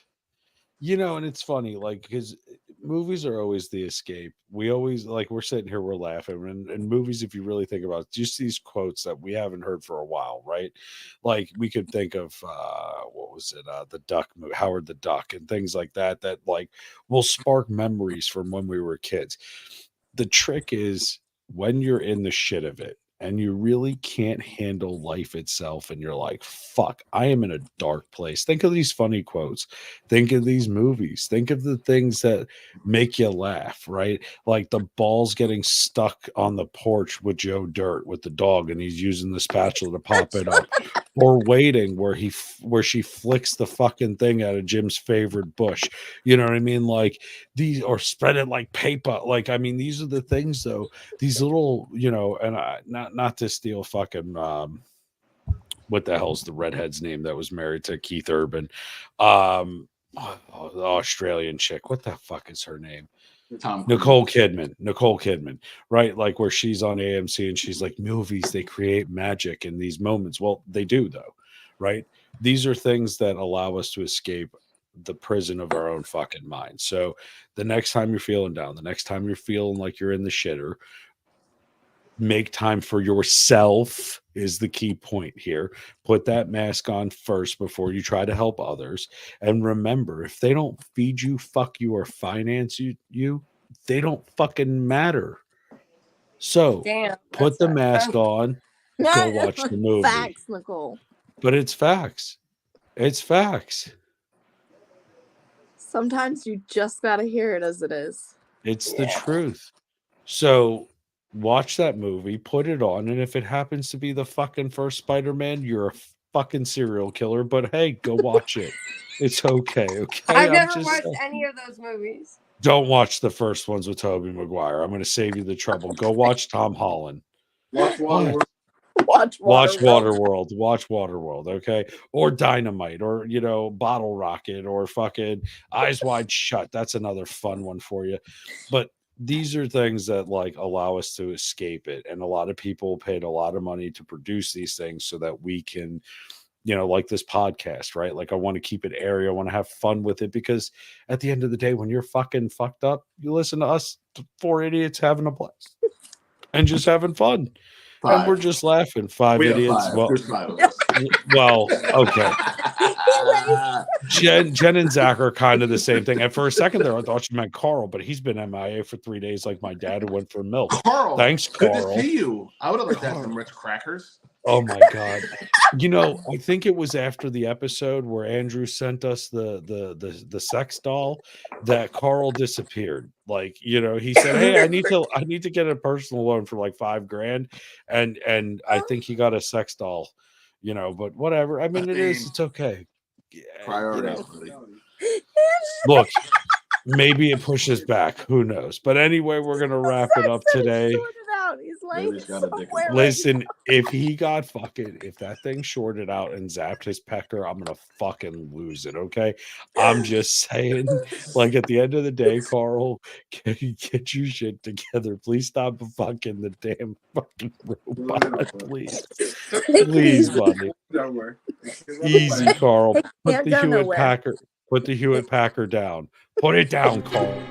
you know, and it's funny, like, because movies are always the escape. We always like we're sitting here, we're laughing, and movies, if you really think about it, just these quotes that we haven't heard for a while, right? Like we could think of what was it, the Duck movie, Howard the Duck, and things like that that like will spark memories from when we were kids. The trick is when you're in the shit of it and you really can't handle life itself and you're like, fuck, I am in a dark place. Think of these funny quotes. Think of these movies. Think of the things that make you laugh, right? Like the balls getting stuck on the porch with Joe Dirt with the dog and he's using the spatula to pop it up. Or Waiting where she flicks the fucking thing out of Jim's favorite bush. You know what I mean? Like these, or spread it like paper. Like, I mean, these are the things though, these little, you know, and not to steal fucking what the hell's the redhead's name that was married to Keith Urban, the Australian chick, what the fuck is her name? Nicole Kidman, right? Like where she's on AMC and she's like, movies, they create magic in these moments. Well, they do though, right? These are things that allow us to escape the prison of our own fucking mind. So the next time you're feeling down, the next time you're feeling like you're in the shitter, make time for yourself is the key point here. Put that mask on first before you try to help others. And remember, if they don't feed you, fuck you, or finance you, they don't fucking matter. So Damn. put that's the not mask fun. on, go watch the movie. Facts, Nicole. But it's facts. It's facts. Sometimes you just gotta hear it as it is. It's the truth. So watch that movie, put it on, and if it happens to be the fucking first Spider-Man, you're a fucking serial killer. But hey, go watch it. It's okay. Okay. I've I'm never just watched saying. any of those movies. Don't watch the first ones with Tobey Maguire. I'm going to save you the trouble. Go watch Tom Holland. Watch Waterworld. Watch Waterworld. Watch Waterworld. Okay. Or Dynamite, or, you know, Bottle Rocket, or fucking Eyes Wide Shut. That's another fun one for you. But these are things that like allow us to escape it. And a lot of people paid a lot of money to produce these things so that we can, you know, like this podcast, right? Like I want to keep it airy. I want to have fun with it because at the end of the day, when you're fucking fucked up, you listen to us, four idiots having a blast and just having fun. And we're just laughing. Five We have idiots. five. Well, There's five of us. well, okay. Jen and Zach are kind of the same thing. And for a second there, I thought she meant Carl, but he's been MIA for 3 days, like my dad who went for milk. Carl, Thanks, good Carl. to see you. I would have liked to have Carl. some Ritz crackers. Oh my god! You know, I think it was after the episode where Andrew sent us the sex doll that Carl disappeared. Like, you know, he said, "Hey, I need to get a personal loan for like $5,000," and I think he got a sex doll. You know, but whatever. I mean, it's okay. Yeah, you Priorities, know. buddy. Look, maybe it pushes back. Who knows? But anyway, we're gonna wrap it up today. He's like Baby's got a dick in somewhere. Listen, if that thing shorted out and zapped his pecker, I'm gonna fucking lose it. Okay, I'm just saying. Like at the end of the day, Carl, can you get your shit together? Please stop fucking the damn fucking robot, please, please, buddy. Don't worry. Easy, Carl. Put Can't the go Hewitt nowhere. Packard. Put the Hewitt Packard down. Put it down, Carl.